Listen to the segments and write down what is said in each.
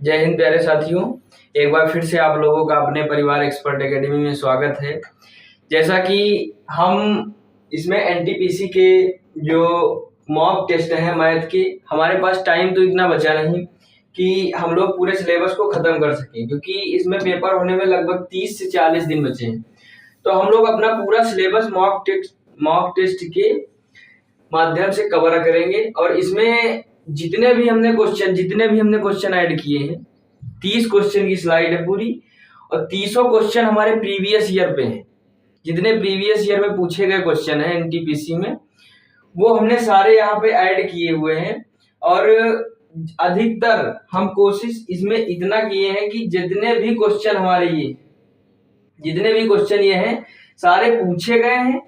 जय हिंद प्यारे साथियों। एक बार फिर से आप लोगों का अपने परिवार एक्सपर्ट एकेडमी में स्वागत है। जैसा कि हम इसमें एनटीपीसी के जो मॉक टेस्ट हैं मैथ के, हमारे पास टाइम तो इतना बचा नहीं कि हम लोग पूरे सिलेबस को खत्म कर सकें, क्योंकि इसमें पेपर होने में लगभग 30 से 40 दिन बचे हैं। तो हम लोग अपना पूरा सिलेबस मॉक टेस्ट के माध्यम से कवर करेंगे और इसमें जितने भी हमने क्वेश्चन ऐड किए हैं, 30 क्वेश्चन की स्लाइड है पूरी, और 30 क्वेश्चन हमारे प्रीवियस ईयर पे हैं। जितने प्रीवियस ईयर में पूछे गए क्वेश्चन हैं एनटीपीसी में, वो हमने सारे यहाँ पे ऐड किए हुए हैं। और अधिकतर हम कोशिश इसमें इतना किए हैं कि जितने भी क्वेश्चन ये हैं सारे पूछे गए हैं।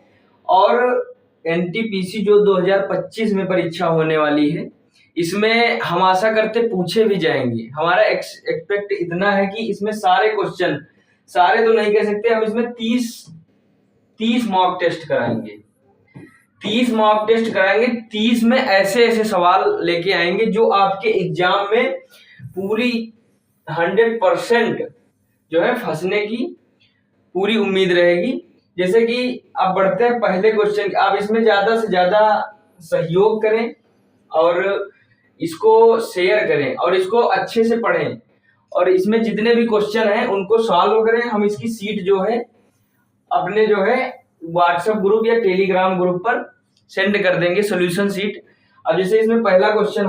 और एनटीपीसी जो 2025 में परीक्षा होने वाली है, इसमें हम आशा करते पूछे भी जाएंगे। हमारा एक्सपेक्ट इतना है कि इसमें सारे क्वेश्चन, सारे तो नहीं कह सकते, हम इसमें 30 मॉक टेस्ट कराएंगे। 30 में ऐसे ऐसे सवाल लेके आएंगे जो आपके एग्जाम में पूरी 100% जो है फंसने की पूरी उम्मीद रहेगी। जैसे कि अब बढ़ते हैं पहले क्वेश्चन। आप इसमें ज्यादा से ज्यादा सहयोग करें और इसको शेयर करें और इसको अच्छे से पढ़ें, और इसमें जितने भी क्वेश्चन हैं उनको सॉल्व करें। हम इसकी सीट जो है अपने जो है व्हाट्सएप ग्रुप या टेलीग्राम ग्रुप पर सेंड कर देंगे, सोल्यूशन सीट। अब जैसे इसमें पहला क्वेश्चन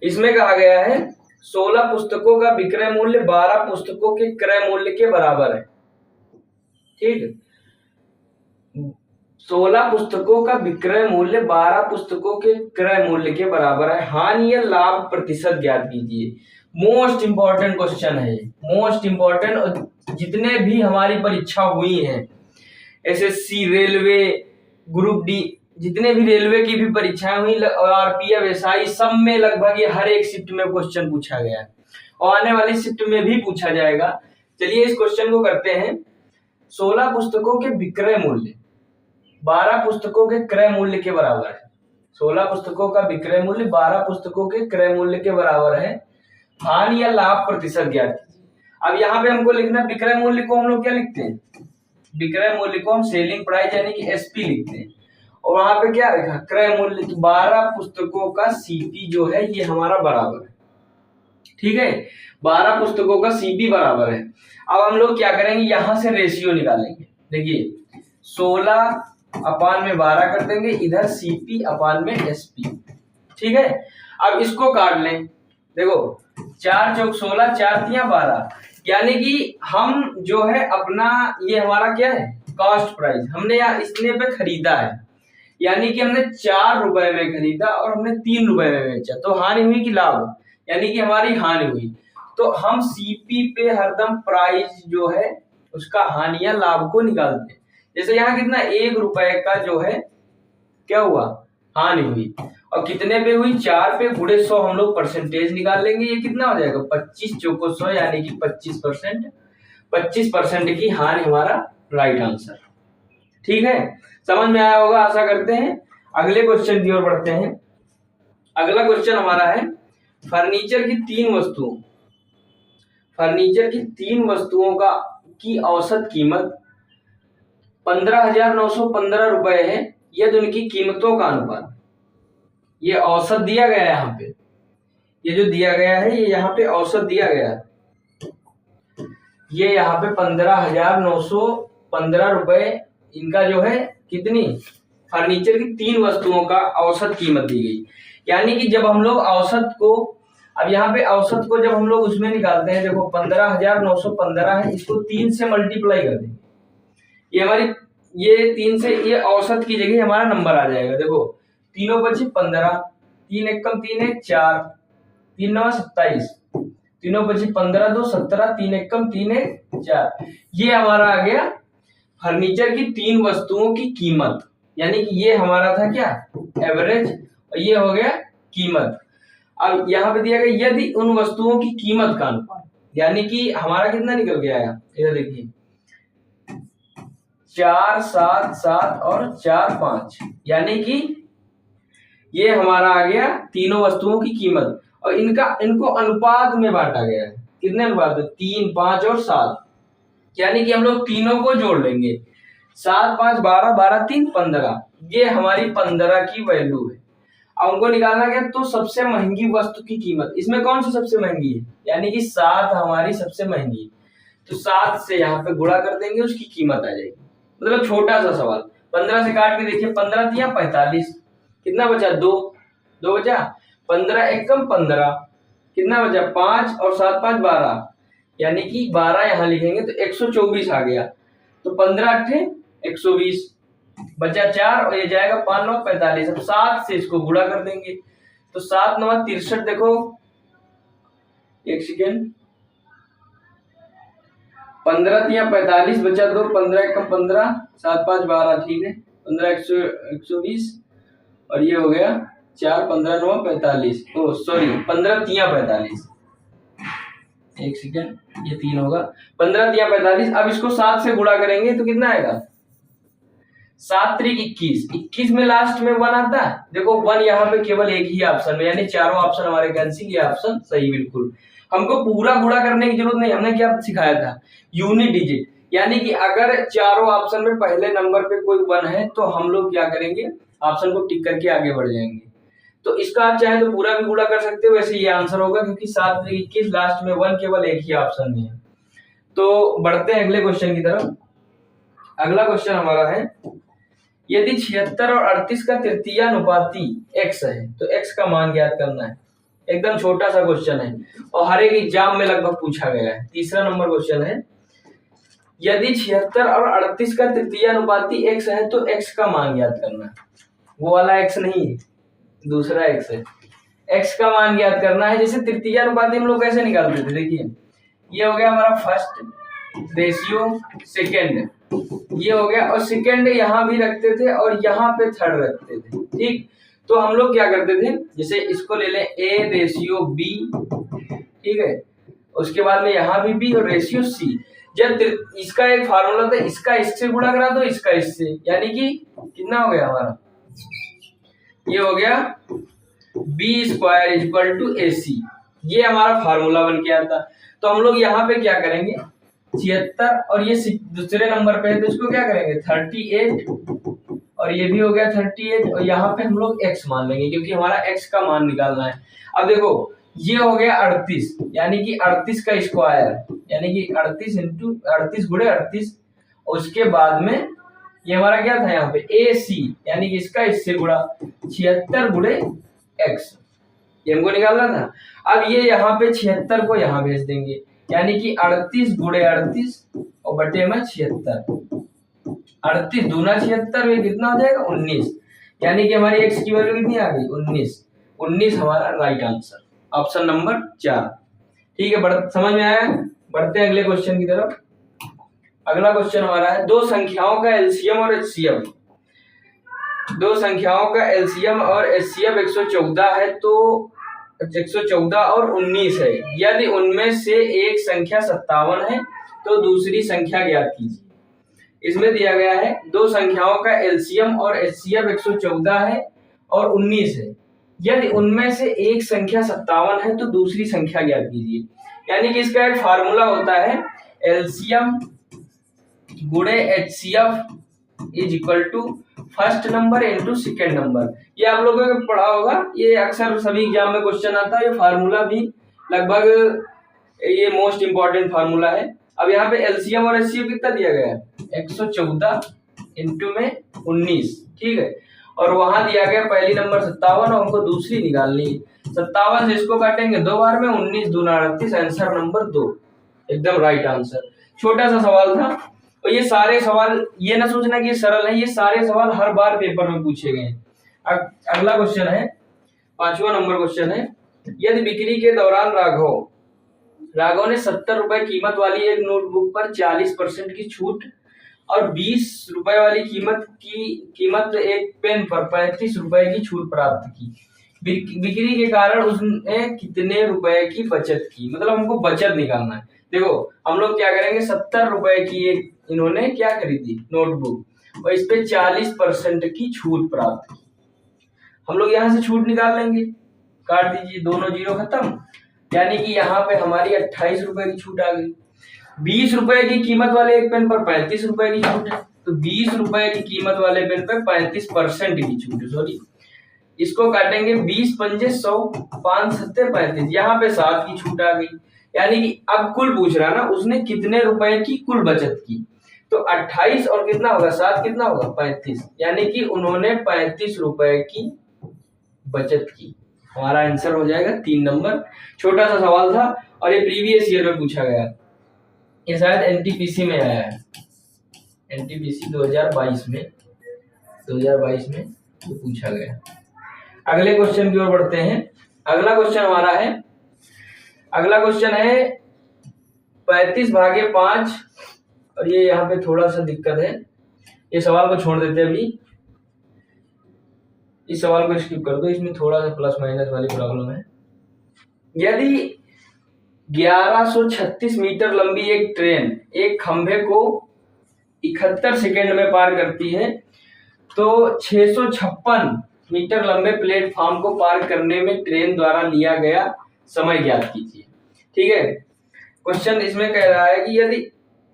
इसमें कहा गया है 16 पुस्तकों का विक्रय मूल्य 12 पुस्तकों के क्रय मूल्य के बराबर है। ठीक, 16 पुस्तकों का विक्रय मूल्य 12 पुस्तकों के क्रय मूल्य के बराबर है। हानि या लाभ प्रतिशत ज्ञात कीजिए। मोस्ट इंपॉर्टेंट क्वेश्चन है, मोस्ट इंपॉर्टेंट। और जितने भी हमारी परीक्षा हुई हैं, एसएससी, रेलवे, ग्रुप डी, जितने भी रेलवे की भी परीक्षाएं हुई और आरपीएफ, एसआई, सब में लगभग ये हर एक शिफ्ट में क्वेश्चन पूछा गया है और आने वाली शिफ्ट में भी पूछा जाएगा। चलिए इस क्वेश्चन को करते हैं। 16 पुस्तकों के विक्रय मूल्य 12 पुस्तकों के क्रय मूल्य के बराबर है। 16 पुस्तकों का विक्रय मूल्य 12 पुस्तकों के क्रय मूल्य के बराबर है। हानि या लाभ प्रतिशत ज्ञात कीजिए। अब यहाँ पे हमको लिखना, विक्रय मूल्य को हम लोग क्या लिखते हैं? विक्रय मूल्य को हम सेलिंग प्राइस यानी कि एसपी लिखते हैं। और वहां पे क्या लिखा? क्रय मूल्य। 12 पुस्तकों का सीपी जो है ये हमारा बराबर है। ठीक है, 12 पुस्तकों का सीपी बराबर है। अब हम लोग क्या करेंगे, यहां से रेशियो निकालेंगे। देखिए 16/12 कर देंगे, इधर CP/SP। ठीक है, अब इसको काट लें। देखो 4 चौक 16, 4 तिया 12, यानी कि हम जो है अपना, ये हमारा क्या है, कॉस्ट प्राइस, हमने यहाँ इतने पे खरीदा है, यानी कि हमने 4 रुपए में खरीदा और हमने 3 रुपए में बेचा। तो हानि हुई कि लाभ? यानी कि हमारी हानि हुई। तो हम सीपी पे हरदम प्राइस जो है उसका हानि या लाभ को निकालते हैं। जैसे यहाँ कितना, 1 रुपए का जो है क्या हुआ, हानि हुई। और कितने पे हुई? 4 पे, गुणे 100 हम लोग परसेंटेज निकाल लेंगे। ये कितना हो जाएगा? 25 चौको 100, यानी कि 25%। 25% की हानि हमारा राइट आंसर। ठीक है, समझ में आया होगा आशा करते हैं। अगले क्वेश्चन की ओर बढ़ते हैं। अगला क्वेश्चन हमारा है फर्नीचर की 3 वस्तुओं का की औसत कीमत 15,915 रुपए है। यदि उनकी कीमतों का अनुपात, ये औसत दिया गया है यहाँ पे, ये जो दिया गया है ये यहाँ पे औसत दिया गया है। ये यहाँ पे 15,915 रुपए इनका जो है कितनी, फर्नीचर की 3 वस्तुओं का औसत कीमत दी गई। यानी कि जब हम लोग औसत को, अब यहाँ पे औसत को जब हम लोग उसमें निकालते हैं, देखो 15,915 है, इसको 3 से मल्टीप्लाई कर देंगे, ये हमारी, ये 3 से, ये औसत की जगह हमारा नंबर आ जाएगा। देखो तीनों बचे 15, 3 एकम 3 1 4, 3 9 27, तीनों बचे 15 2 17, 3 एकम 3 1 4। ये हमारा आ गया फर्नीचर की 3 वस्तुओं की कीमत। यानी कि ये हमारा था क्या, एवरेज, और ये हो गया कीमत। अब यहाँ पे दिया गया यदि उन वस्तुओं की कीमत का अनुपात, यानी कि हमारा कितना निकल गया है, इधर देखिए 4 7 7 और 4 5, यानी कि ये हमारा आ गया तीनों वस्तुओं की कीमत, और इनको अनुपात में बांटा गया है। कितने अनुपात में? 3 5 और 7, यानी कि हम लोग तीनों को जोड़ लेंगे। 7 5 12 12 3 15, ये हमारी 15 की वैल्यू है। अब हमको निकालना क्या? तो सबसे महंगी वस्तु की कीमत, इसमें कौन सी सबसे महंगी है? यानी कि 7 हमारी सबसे महंगी है, तो 7 से यहाँ पे गुणा कर देंगे, उसकी कीमत आ जाएगी। मतलब छोटा सा सवाल। 15 से काट के देखिए, 15 दिया 45, कितना बचा? 2 2 बचा। 15 एकम 15, कितना बचा? 5 और 7 5 12, यानी कि 12 यहाँ लिखेंगे तो 124 आ गया। तो 15 अट्ठे 120, बचा 4 और ये जाएगा 5 9 45। अब 7 से इसको गुणा कर देंगे, तो 7 9 63। देखो एक सेकेंड, 15 दिया 45, बचा 2, 15 एकम 15, 7 5 12, ठीक है। 15 120 और ये हो गया 4 15 9 45, ओ सॉरी 15 तिया 45, एक सेकेंड, ये 3 होगा। 15 तिया 45। अब इसको 7 से गुणा करेंगे तो कितना आएगा? 7 त्रिक 21, 21 में लास्ट में 1 आता है। देखो 1 यहाँ पे केवल एक ही ऑप्शन में, यानी चारों ऑप्शन हमारे कैंसिल, ये ऑप्शन सही बिल्कुल। हमको पूरा गुणा करने की जरूरत नहीं, हमने क्या सिखाया था? यूनिट डिजिट, यानी कि अगर चारों ऑप्शन में पहले नंबर पे कोई 1 है तो हम लोग क्या करेंगे? ऑप्शन को टिक करके आगे बढ़ जाएंगे। तो इसका आप चाहे तो पूरा भी गुणा कर सकते हो, वैसे ये आंसर होगा, क्योंकि 7 त्रिक 21 लास्ट में 1 केवल एक ही ऑप्शन में है। तो बढ़ते हैं अगले क्वेश्चन की तरफ। अगला क्वेश्चन हमारा है, यदि 76 और 38 का तृतीयानुपाती x है तो x का मान ज्ञात करना है। एकदम छोटा सा क्वेश्चन है और हर एक एग्जाम में लगभग पूछा गया है। तीसरा नंबर क्वेश्चन है, यदि 76 और 38 का तृतीयानुपाती x है तो x का मान ज्ञात करना है। वो वाला x नहीं है, दूसरा x है। x का मान ज्ञात करना है। जैसे तृतीयानुपाती हम लोग कैसे निकालते थे? देखिए, ये हो गया हमारा फर्स्ट रेशियो सेकेंड, ये हो गया, और सेकेंड यहाँ भी रखते थे और यहाँ पे थर्ड रखते थे, ठीक। तो हम लोग क्या करते थे? जैसे इसको ले लें a रेशियो b, ठीक है, उसके बाद में यहाँ भी b और रेशियो c। जब इसका एक फार्मूला था, इसका इससे गुणा करा दो, इसका इससे, यानी कि कितना हो गया हमारा? ये हो गया b² = ac, ये हमारा फार्मूला बन के आता। तो हम लोग यहाँ पे क्या करेंगे? 76 और ये दूसरे नंबर पे है तो इसको क्या करेंगे? 38, और ये भी हो गया 38, और यहाँ पे हम लोग x मान लेंगे क्योंकि हमारा x का मान निकालना है। अब देखो, ये हो गया 38, यानी कि 38 का स्क्वायर, यानी कि 38 × 38 × 38, उसके बाद में ये हमारा क्या था यहाँ पे? AC, यानी कि इसका इससे गुणा 76 × x, ये हमको निकालना था। अब ये यहाँ पे 76 को यहाँ भेज देंगे, यानी कि 38 × 38 और बटे में 76, 38 दूना 76, ये कितना हो जाएगा? 19, यानी कि हमारी x की वैल्यू कितनी आ गई? 19। 19 हमारा राइट आंसर, ऑप्शन नंबर 4, ठीक है। समझ में आया? बढ़ते हैं अगले क्वेश्चन की तरफ। अगला क्वेश्चन हमारा है, दो संख्याओं का एलसीएम और एचसीएफ। दो संख्याओं का एलसीएम और एचसीएफ 114 है तो 114 और 19 है। यदि उनमें से एक संख्या 57 है तो दूसरी संख्या ज्ञात कीजिए। इसमें दिया गया है दो संख्याओं का एलसीएम और एचसीएफ 114 है और 19 है। यदि उनमें से एक संख्या 57 है तो दूसरी संख्या ज्ञात कीजिए। यानी कि इसका एक फार्मूला होता है, एलसीएम गुणे HCF is equal to first number into second number. ये आप लोगों ने पढ़ा होगा, ये अक्सर सभी एग्जाम में क्वेश्चन आता है। ये फार्मूला भी लगभग ये मोस्ट इंपॉर्टेंट फार्मूला है। अब यहाँ पे एलसीएम और एचसीएफ कितना दिया गया है? 114 इंटू में 19, ठीक है। और वहां दिया गया पहली नंबर 57 और हमको दूसरी निकालनी है। 57 से इसको काटेंगे 2 बार में, 19 दूना 38, आंसर नंबर 2, एकदम राइट आंसर। छोटा सा सवाल था। और ये सारे सवाल, ये ना सोचना कि ये सरल है, ये सारे सवाल हर बार पेपर में पूछे गए हैं। अगला क्वेश्चन है, 5वां नंबर क्वेश्चन है, यदि बिक्री के दौरान राघव ने 70 रुपए कीमत वाली एक नोटबुक पर 40% की छूट और 20 रुपए वाली कीमत एक पेन पर 35 रुपए की छूट प्राप्त की। बिक्री के कारण उसने कितने रुपए की बचत की? मतलब हमको बचत निकालना है। देखो हम लोग क्या करेंगे, 70 रुपए की एक इन्होंने क्या खरीदी नोटबुक और इस पे 40% की छूट प्राप्त की। हम लोग यहाँ से छूट निकाल लेंगे, काट दीजिए, दोनों जीरो खत्म, यानी कि यहाँ पे हमारी 28 रुपए की छूट आ गई। 20 रुपए की कीमत वाले एक पेन पर 35 रुपए की छूट है, तो 20 रुपए की कीमत वाले पेन पर 35% की छूट है, सॉरी इसको काटेंगे, 20 पंजे 100, 5 सत्ते 35, यहाँ पे 7 की छूट आ गई। यानी कि अब कुल पूछ रहा ना उसने कितने रुपए की कुल बचत की, तो 28 और कितना होगा 7 कितना होगा 35, यानी कि उन्होंने 35 रुपए की बचत की। हमारा आंसर हो जाएगा 3 नंबर। छोटा सा सवाल था और ये प्रीवियस ईयर में पूछा गया, ये शायद एनटीपीसी में आया है, एनटीपीसी 2022 में ये पूछा गया। अगले क्वेश्चन की ओर बढ़ते हैं। अगला क्वेश्चन है 35 भागे 5, और ये यहाँ पे थोड़ा सा दिक्कत है, ये सवाल को छोड़ देते हैं अभी, इस सवाल को स्किप कर दो, इसमें थोड़ा सा प्लस माइनस वाली प्रॉब्लम है। यदि 1136 मीटर लंबी एक ट्रेन एक खंभे को 71 सेकेंड में पार करती है, तो 656 मीटर लंबे प्लेटफॉर्म को पार करने में ट्रेन द्वारा लिया गया समय ज्ञात कीजिए। ठीक है, क्वेश्चन इसमें कह रहा है कि यदि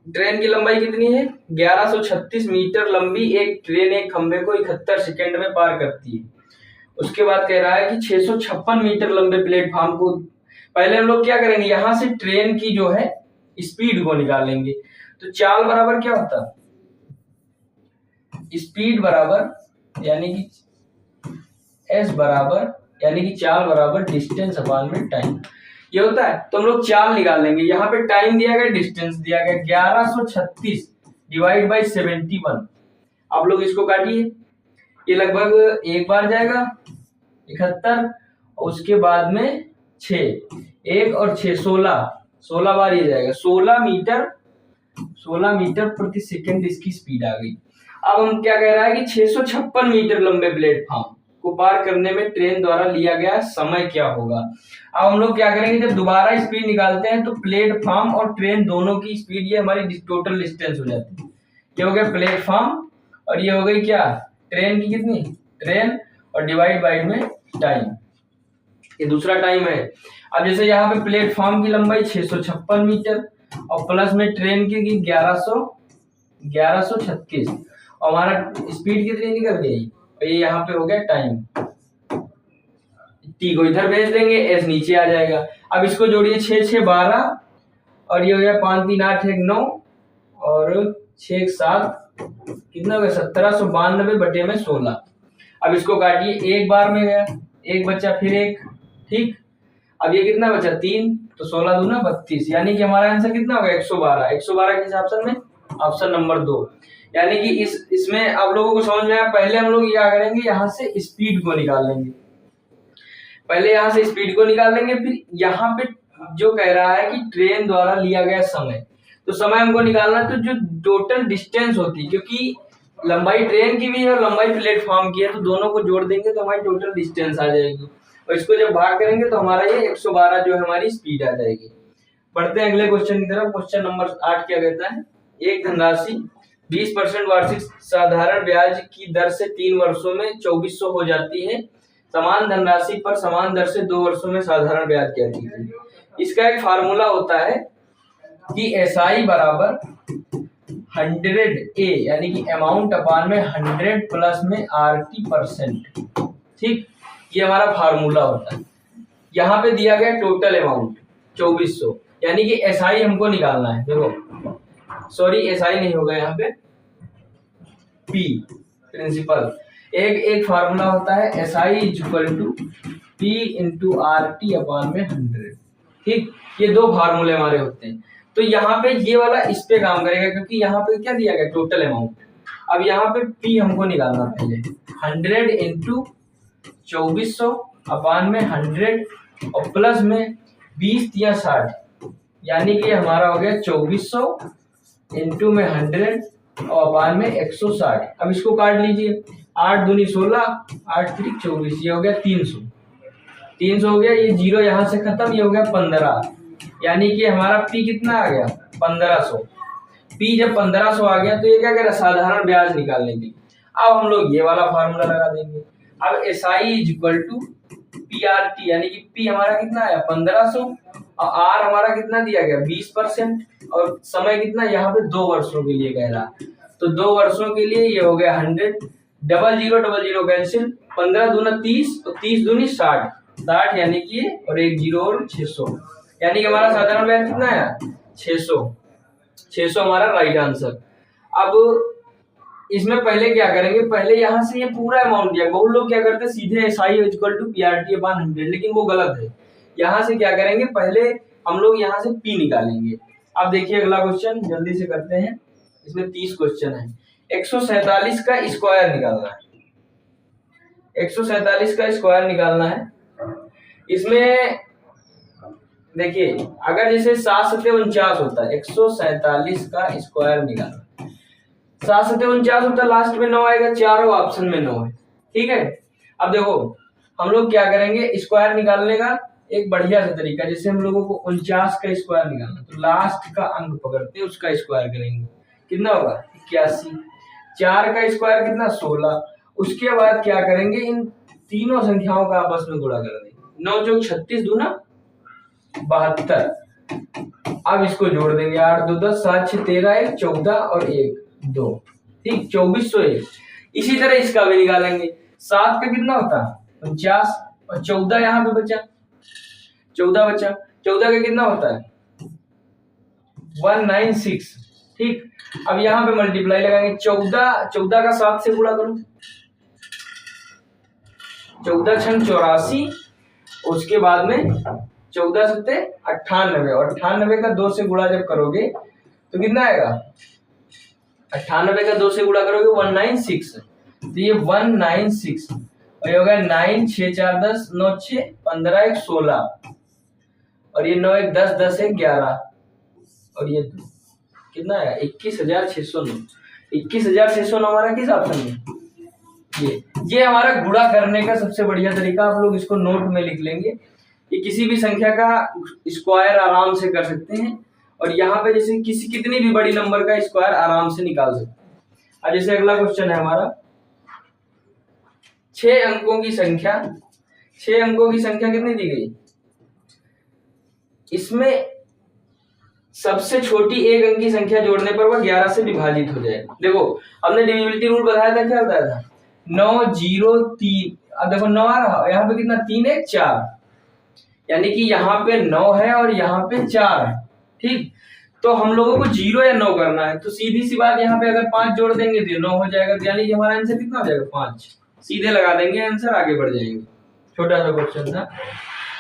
ट्रेन की लंबाई कितनी है, 1136 मीटर लंबी एक ट्रेन एक खंभे को 71 सेकेंड में पार करती है। उसके बाद कह रहा है कि 656 मीटर लंबे प्लेटफॉर्म को, पहले हम लोग क्या करेंगे, यहां से ट्रेन की जो है स्पीड को निकालेंगे। तो चाल बराबर क्या होता है, स्पीड बराबर यानी कि एस बराबर यानी कि चाल बराबर डिस्टेंस अपॉन में टाइम, ये होता है। तो हम लोग चाल निकाल लेंगे, यहाँ पे टाइम दिया गया, डिस्टेंस दिया गया, 1136 डिवाइड बाई 71। आप लोग इसको काटिए, ये लगभग एक बार जाएगा 71, और उसके बाद में 6, 1 और 6 16 बार ये जाएगा, 16 मीटर प्रति सेकंड इसकी स्पीड आ गई। अब हम क्या कह रहा है कि 656 मीटर लंबे प्लेटफॉर्म को पार करने में ट्रेन द्वारा लिया गया समय क्या होगा। अब हम लोग क्या करेंगे, जब दोबारा स्पीड निकालते हैं तो प्लेटफॉर्म और ट्रेन दोनों की स्पीड, ये हमारी टोटल डिस्टेंस हो जाती है। ये हो गया प्लेटफॉर्म और ये हो गई क्या ट्रेन की कितनी, ट्रेन, और डिवाइड बाई में टाइम, ये दूसरा टाइम है। अब जैसे यहाँ पे प्लेटफॉर्म की लंबाई 656 मीटर और प्लस में ट्रेन की 1136, और हमारा स्पीड कितनी निकल गई, ये यहाँ पे हो गया टाइम, टी को इधर भेज देंगे, एस नीचे आ जाएगा। अब इसको जोड़िए, 6 6 12 और ये हो गया 5 3 8 1 9 और 6 1 7, कितना हो गया 1792 बटे में 16। अब इसको काटिए, एक बार में गया, एक बच्चा फिर एक, ठीक। अब ये कितना बचा 3, तो 16 दूना 32, यानी कि हमारा आंसर कितना होगा 112। 112 किस ऑप्शन में, ऑप्शन नंबर 2। यानी कि इसमें आप लोगों को समझ में आया। पहले हम लोग क्या करेंगे, यहाँ से स्पीड को निकाल लेंगे, पहले यहाँ से स्पीड को निकाल लेंगे, फिर यहाँ पे जो कह रहा है कि ट्रेन द्वारा लिया गया समय, तो समय हमको निकालना है, तो जो टोटल डिस्टेंस होती है, क्योंकि लंबाई ट्रेन की भी है और लंबाई प्लेटफॉर्म की है, तो दोनों को जोड़ देंगे तो हमारी टोटल डिस्टेंस आ जाएगी, और इसको जब भाग करेंगे तो हमारा ये 112 जो है हमारी स्पीड आ जाएगी। बढ़ते हैं अगले क्वेश्चन की तरफ। क्वेश्चन नंबर 8 क्या कहता है, एक धनराशि 20% वार्षिक साधारण ब्याज की दर से 3 वर्षों में 2400 हो जाती है, समान धनराशि पर समान दर से 2 वर्षों में साधारण ब्याज क्या कीजिए। इसका एक फार्मूला होता है कि एसआई बराबर 100A यानी कि अमाउंट अपान में 100 प्लस में RT%, ठीक, ये हमारा फार्मूला होता है। यहाँ पे दिया गया टोटल अमाउंट 2400, यानी कि एसआई हमको निकालना है। देखो सॉरी, एसआई नहीं होगा यहाँ पे, पी प्रिंसिपल, एक फार्मूला होता है SI equal to P into RT upon में 100, ठीक। ये दो फार्मूले हमारे होते हैं। तो यहाँ पे ये वाला इस पे काम करेगा, क्योंकि यहाँ पे क्या दिया गया टोटल अमाउंट। अब यहाँ पे पी हमको निकालना पहले, 100 इंटू 2400 अपान में 100 और प्लस में 20 या 60, यानी कि हमारा हो गया 2400 इंटू में 100 और अपान में 160। अब इसको काट लीजिए, 8 दूनी 16, 8 3 24, ये हो गया 300 हो गया, ये जीरो यहाँ से खत्म, ये हो गया 15, यानी कि हमारा पी कितना आ गया 1500। पी जब 1500 आ गया तो ये क्या कह रहा है साधारण ब्याज निकालने के लिए। अब हम लोग ये वाला फार्मूला लगा देंगे। अब S I is equal to P R T, यानी कि पी हमारा कितना आया 1500 और आर हमारा कितना दिया गया 20% और समय कितना यहाँ पे 2 वर्षों के लिए कह रहा। तो 2 वर्षों के लिए ये हो गया 100, डबल जीरो कैंसिल, 15 दूना 30 और 30 दूनी 60, 60 यानी कि और एक जीरो और 600, यानी कि हमारा साधारण ब्याज कितना आया 600। 600 हमारा राइट आंसर। अब इसमें पहले क्या करेंगे, पहले यहाँ से ये पूरा अमाउंट दिया, बहुत लोग क्या करते हैं सीधे S I equal to P R T upon 100, लेकिन वो गलत है। यहाँ से क्या करेंगे, पहले हम लोग यहाँ से पी निकालेंगे। अब देखिए अगला क्वेश्चन जल्दी से करते हैं, इसमें 30 क्वेश्चन है। 147 का स्क्वायर निकालना है, 147 का स्क्वायर निकालना है। इसमें देखिए अगर जैसे 7 सत्ते 49 होता है, 147 का स्क्वायर निकालना, 7 सत्ते 49 होता है, लास्ट में 9 आएगा, चारों ऑप्शन में 9 है, ठीक है। अब देखो हम लोग क्या करेंगे, स्क्वायर निकालने का एक बढ़िया सा तरीका, जैसे हम लोगों को 49 का स्क्वायर निकालना, तो लास्ट का अंक पकड़ते हैं उसका स्क्वायर करेंगे, कितना होगा 81। 4 का स्क्वायर कितना 16। उसके बाद क्या करेंगे, इन तीनों संख्याओं का आपस में गुणा कर देंगे, 9 चौक 36 दूना 72। अब इसको जोड़ देंगे, 8 2 10, 7 6 13, 1 14 और 1 2, ठीक 2401। इसी तरह इसका भी निकालेंगे, 7 का कितना होता है 49 और 14 यहाँ पे बचा, 14 बचा, 14 का कितना होता है 196, ठीक। अब यहाँ पे मल्टीप्लाई लगाएंगे, 14 का 7 से गुणा करो, 14 छंग 84, उसके बाद में 14 सत्ते 98 और 98 का 2 से गुणा जब करोगे तो कितना आएगा, 98 का 2 से गुणा करोगे 196, तो ये 196 और ये हो गया 9 6 4 10 9 6 15 1 16 और ये 9 1 10 10 1 11 और ये कितना है 21,609। 21,609 हमारा किस ऑप्शन में, ये हमारा गुणा करने का सबसे बढ़िया तरीका, आप लोग इसको नोट में लिख लेंगे। ये किसी भी संख्या का स्क्वायर आराम से कर सकते हैं और यहाँ पे जैसे कितनी भी बड़ी नंबर का स्क्वायर आराम से निकाल सकते हैं। अब जैसे अगला क्वेश्चन है हमारा 6 अंकों की संख्या, 6 अंकों की संख्या कितनी दी गई, इसमें सबसे छोटी एक अंक की संख्या जोड़ने पर वह 11 से विभाजित हो जाए। देखो हमने डिविजिबिलिटी रूल बताया था, क्या बताया था 9 0 3, अब देखो 9 आ रहा, यहाँ पे कितना 3 1 4, यानी कि यहाँ पे 9 है और यहाँ पे 4 है, ठीक। तो हम लोगों को 0 या 9 करना है, तो सीधी सी बात यहाँ पे अगर 5 जोड़ देंगे तो 9 हो जाएगा, तो यानी कि हमारा आंसर कितना हो जाएगा 5, सीधे लगा देंगे आंसर, आगे बढ़ जाएंगे। छोटा सा क्वेश्चन था।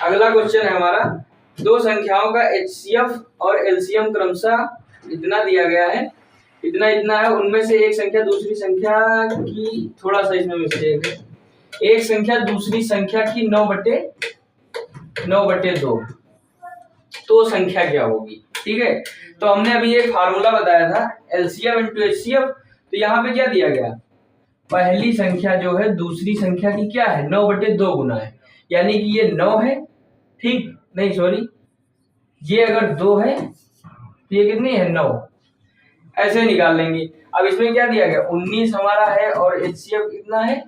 अगला क्वेश्चन है हमारा, दो संख्याओं का HCF और LCM क्रमशः इतना दिया गया है, इतना इतना है, उनमें से एक संख्या दूसरी संख्या की, थोड़ा सा इसमें मिस्टेक है, एक संख्या दूसरी संख्या की 9/2, तो संख्या क्या होगी, ठीक है। तो हमने अभी एक फार्मूला बताया था LCM इंटू HCF, तो यहाँ पे क्या दिया गया, पहली संख्या जो है दूसरी संख्या की क्या है 9/2 गुना है, यानी कि ये 9 है, ठीक, नहीं सॉरी, ये अगर 2 है तो ये कितनी है 9, ऐसे निकाल लेंगे। अब इसमें क्या दिया गया 19 हमारा है और HCF कितना है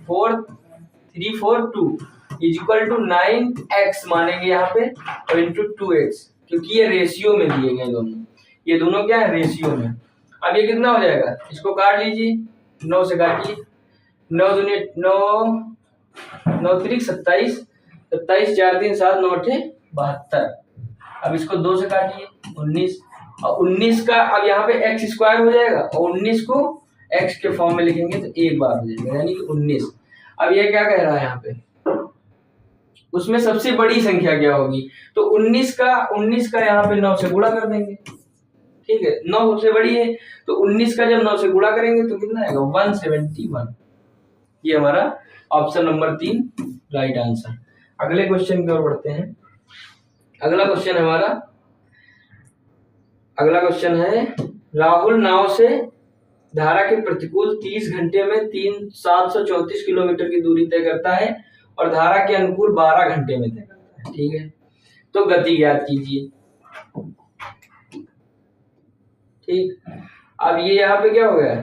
4342 इज इक्वल टू 9x मानेंगे यहाँ पे और इंटू 2x, क्योंकि ये रेशियो में दिए गए दोनों, ये दोनों क्या है रेशियो में। अब ये कितना हो जाएगा, इसको काट लीजिए, 9 से काटिए, 9 दूनी 9 9 3 27 27 4 3 7 9 8 72। अब इसको 2 से काटिए 19 और 19 का अब यहाँ पे x स्क्वायर हो जाएगा और 19 को x के फॉर्म में लिखेंगे तो एक बार हो जाएगा, यानी कि 19। अब ये क्या कह रहा है यहाँ पे, उसमें सबसे बड़ी संख्या क्या होगी, तो 19 का यहाँ पे 9 से गुणा कर देंगे, ठीक है, 9 सबसे बड़ी है, तो 19 का जब 9 से गुणा करेंगे तो कितना आएगा 171। ये हमारा ऑप्शन नंबर 3 राइट आंसर। अगले क्वेश्चन की ओर बढ़ते हैं। अगला क्वेश्चन है राहुल नाव से धारा के प्रतिकूल 30 घंटे में 734 किलोमीटर की दूरी तय करता है और धारा के अनुकूल 12 घंटे में तय करता है, ठीक है। तो गति ज्ञात कीजिए। ठीक, अब ये यहाँ पे क्या हो गया,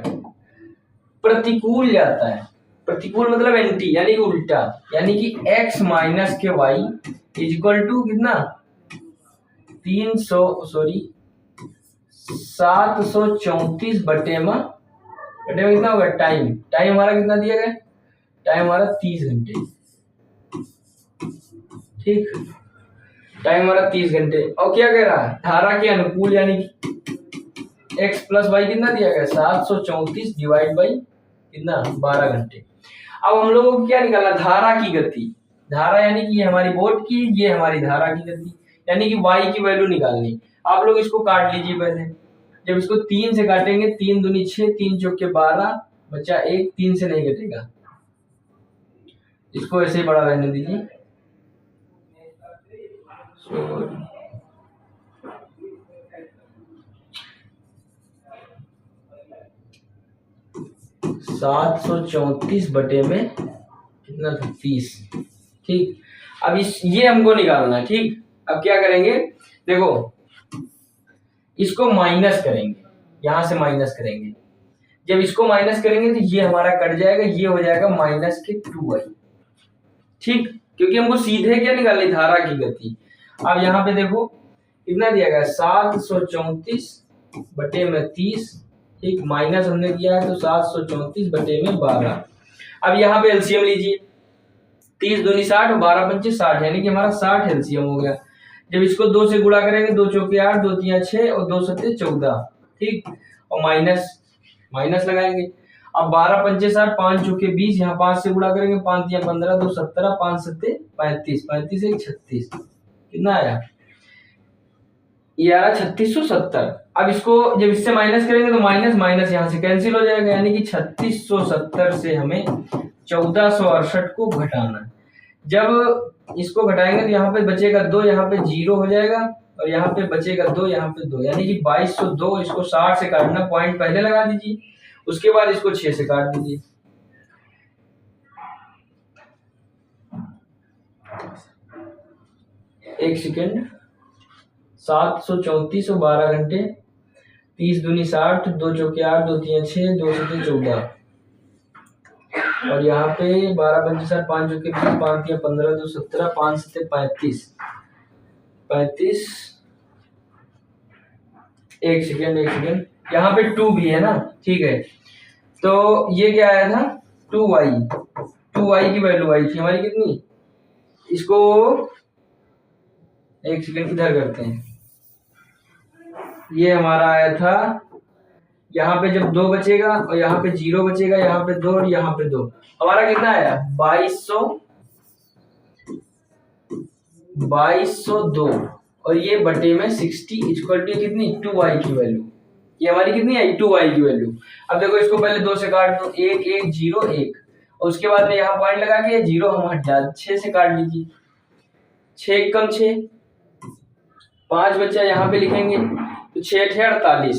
प्रतिकूल जाता है। प्रतिकूल मतलब एंटी, यानी कि उल्टा, यानी कि x माइनस के वाई इज इक्वल टू कितना 734 बटे में कितना होगा टाइम। टाइम हमारा कितना दिया गया, टाइम हमारा 30 घंटे। ठीक, टाइम हमारा 30 घंटे। और क्या कह रहा है, धारा के अनुकूल, यानी कि x प्लस वाई कितना दिया गया 734 डिवाइड बाई कितना 12 घंटे। अब हम लोगों को क्या निकालना, धारा की गति। धारा यानी कि ये हमारी बोट की, ये हमारी धारा की गति, यानी कि y की वैल्यू निकालनी। आप लोग इसको काट लीजिए पहले। जब इसको 3 से काटेंगे, 3 दूनी 6, 3 चौके 12, बचा 1, 3 से नहीं कटेगा, इसको ऐसे ही बड़ा रहने दीजिए। 734 बटे में कितना 30। ठीक, अब ये हमको निकालना है। ठीक, अब क्या करेंगे, देखो इसको माइनस करेंगे, यहां से माइनस करेंगे। जब इसको माइनस करेंगे तो ये हमारा कट जाएगा, ये हो जाएगा माइनस के 2y। ठीक, क्योंकि हमको सीधे क्या निकालनी, धारा की गति। अब यहाँ पे देखो कितना दिया गया 734 बटे में 30। ठीक, माइनस हमने किया है तो 734 बटे में 12। अब यहाँ पे एलसीएम लीजिए, 30 दूनी 60 और 12 पंचे 60, यानी कि हमारा 60 एलसीएम हो गया। जब इसको 2 से गुणा करेंगे, 2 चौके 8, 2 तिया 6 और 2 सत्ते 14। ठीक, और माइनस लगाएंगे। अब 12 पंचे 60, 5 चौके 20, यहाँ 5 से गुणा करेंगे, 5 तिया 15, 2 17, 5 सत्ते 35, 35 1 36, कितना आया, ये आया 3670। अब इसको जब इससे माइनस करेंगे तो माइनस माइनस यहाँ से कैंसिल हो जाएगा, यानी कि 3670 से हमें 1468 को घटाना है। जब इसको घटाएंगे तो यहाँ पे बचेगा 2, यहाँ पे 0 हो जाएगा, और यहाँ पे बचेगा 2, यहाँ पे 2, यानी कि 2202। इसको 60 से काटना, पॉइंट पहले लगा दीजिए, उसके बाद इसको 6 से काट दीजिए। एक सेकेंड, 734 और 12 घंटे, 30 दूनी 60, 2 चौके 8, 2 तिया 6, 2 सत्ते 14, और यहाँ पे 12 पंचे 60, 5 चौके 20, 5 तिया 15, 2 17, 5 सत्ते 35, 35। एक सेकेंड, यहाँ पे 2 भी है ना। ठीक है, तो ये क्या आया था 2y की वैल्यू आई थी हमारी कितनी, इसको एक सेकेंड इधर करते हैं। ये हमारा आया था, यहाँ पे जब 2 बचेगा और यहाँ पे 0 बचेगा, यहाँ पे 2 और यहाँ पे 2, हमारा कितना आया 2202, और ये बटे में 60 इक्वल टू कितनी 2y की वैल्यू। ये हमारी कितनी आई 2y की वैल्यू। अब देखो इसको पहले 2 से काट दो, 1 1 0 1, और उसके बाद में यहाँ पॉइंट लगा के 0 हम हट जाए, 6 से काट लीजिए, 6 कम 6, 5 बचा, यहाँ पे लिखेंगे तो 6 × 48,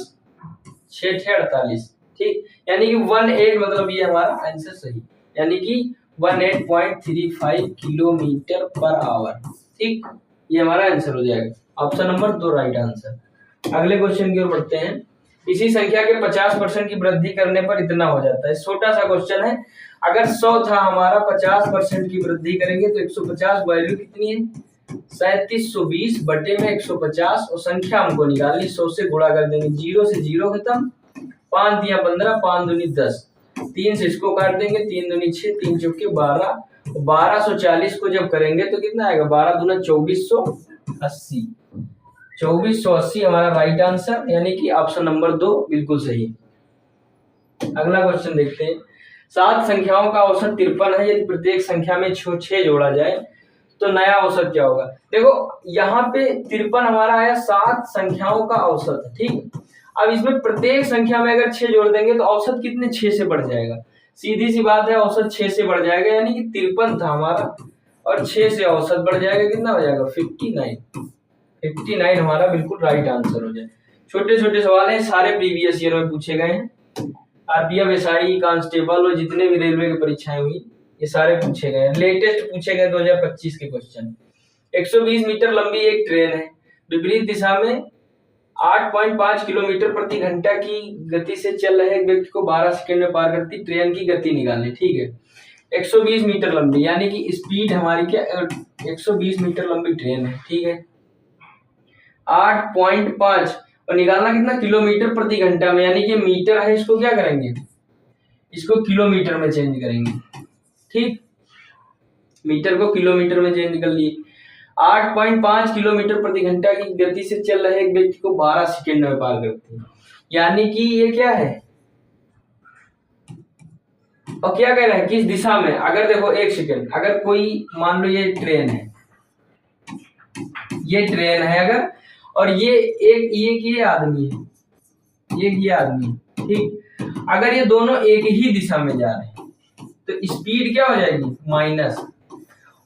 6 × 48। ठीक, यानी कि 18, मतलब ये हमारा आंसर सही, यानी कि 18.35 किलोमीटर पर आवर। ठीक, ये हमारा आंसर हो जाएगा, ऑप्शन नंबर 2 राइट आंसर। अगले क्वेश्चन की ओर बढ़ते हैं। इसी संख्या के 50% की वृद्धि करने पर इतना हो जाता है। छोटा सा क्वेश्चन है, अगर 100 था हमारा, 50% की वृद्धि करेंगे तो 150, वैल्यू कितनी है 3720 बटे में 150, और संख्या हमको निकालनी, 100 से गुणा कर देंगे, 0 से 0 खत्म, 5 तिया 15, 5 दूनी 10, 3 से इसको काट देंगे, 3 दूनी 6, 3 चौके 12, 1240 को जब करेंगे तो कितना आएगा 12 दूना 2480, 2480 हमारा राइट आंसर, यानी कि ऑप्शन नंबर 2 बिल्कुल सही। अगला क्वेश्चन देखते हैं। 7 संख्याओं का औसत 53 है, यदि प्रत्येक संख्या में 6 जोड़ा जाए तो नया औसत क्या होगा। देखो यहाँ पे 53 हमारा आया 7 संख्याओं का औसत। ठीक, अब इसमें प्रत्येक संख्या में अगर 6 जोड़ देंगे तो औसत कितने 6 से बढ़ जाएगा, सीधी सी बात है, औसत 6 से बढ़ जाएगा, यानी कि 53 था हमारा और 6 से औसत बढ़ जाएगा, कितना हो जाएगा 59 हमारा बिल्कुल राइट आंसर हो जाए। छोटे छोटे सवाल हैं, सारे प्रीवियस ईयर में पूछे गए हैं, आरपीएफ एसआई कांस्टेबल और जितने भी रेलवे की परीक्षाएं हुई ये सारे पूछे गए, लेटेस्ट पूछे गए 2025 के क्वेश्चन। 120 मीटर लंबी एक ट्रेन है, विपरीत दिशा में 8.5 किलोमीटर प्रति घंटा की गति से चल रहे एक व्यक्ति को 12 सेकंड में पार करती ट्रेन की गति निकालनी। ठीक है, 120 मीटर लंबी, यानी कि स्पीड हमारी क्या 120 मीटर लंबी ट्रेन है। ठीक है, 8.5 और निकालना कितना किलोमीटर प्रति घंटा में, यानी कि मीटर है, इसको क्या करेंगे, इसको किलोमीटर में चेंज करेंगे। ठीक, मीटर को किलोमीटर में चेंज कर लिए। 8.5 किलोमीटर प्रति घंटा की गति से चल रहे एक व्यक्ति को 12 सेकंड में पार करती है, यानी कि ये क्या है और क्या कह रहा है, किस दिशा में। अगर देखो एक सेकंड, अगर कोई मान लो ये ट्रेन है, ये ट्रेन है अगर, और ये आदमी है, ये आदमी, ठीक, अगर ये दोनों एक ही दिशा में जा रहे हैं तो स्पीड क्या हो जाएगी माइनस,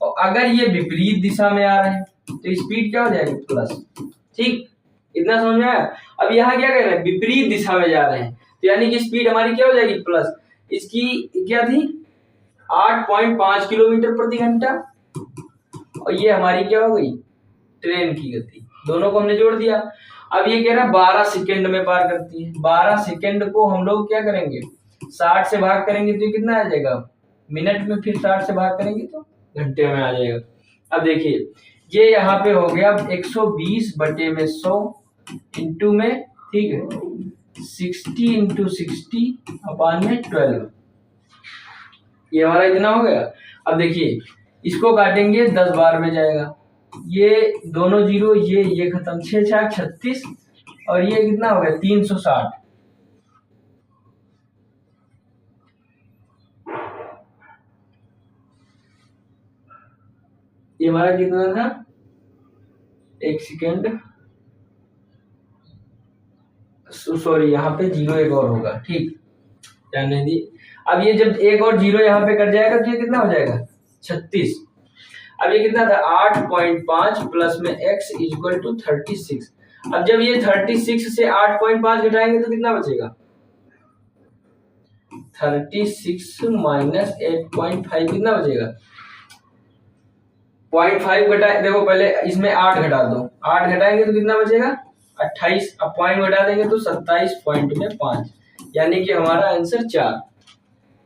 और अगर ये विपरीत दिशा में आ रहे हैं तो स्पीड क्या हो जाएगी प्लस। ठीक, इतना समझ में आया। अब यहाँ क्या कह रहे हैं, विपरीत दिशा में जा रहे हैं तो यानी कि स्पीड हमारी क्या हो जाएगी प्लस। इसकी क्या थी 8.5 किलोमीटर प्रति घंटा, और ये हमारी क्या हो गई ट्रेन की गति, दोनों को हमने जोड़ दिया। अब ये कह रहा है 12 सेकंड में पार करती है। 12 सेकंड को हम लोग क्या करेंगे 60 से भाग करेंगे तो कितना आ जाएगा मिनट में, फिर 60 से भाग करेंगे तो घंटे में आ जाएगा। अब देखिए ये यहाँ पे हो गया 120 बटे में 100 इंटू में, ठीक है, 60 इंटू 60 अपान में 12, ये हमारा इतना हो गया। अब देखिए इसको काटेंगे 10 बार में जाएगा, ये दोनों जीरो, ये खत्म, 6 6 36, और ये कितना हो गया 360। ये हमारा कितना था, एक सेकेंड, सॉरी यहाँ पे जीरो एक और होगा, ठीक, जाने दी। अब ये जब एक और जीरो यहाँ पे कट जाएगा तो ये कितना हो जाएगा 36। अब ये कितना था 8.5 प्लस में x इक्वल टू 36। अब जब ये 36 से 8.5 घटाएंगे तो कितना बचेगा 36 माइनस 8.5, कितना बचेगा 0.5 घटाए, देखो पहले इसमें 8 घटा दो, 8 घटाएंगे तो कितना बचेगा 28, अब पॉइंट घटा देंगे तो 27.5, यानी कि हमारा आंसर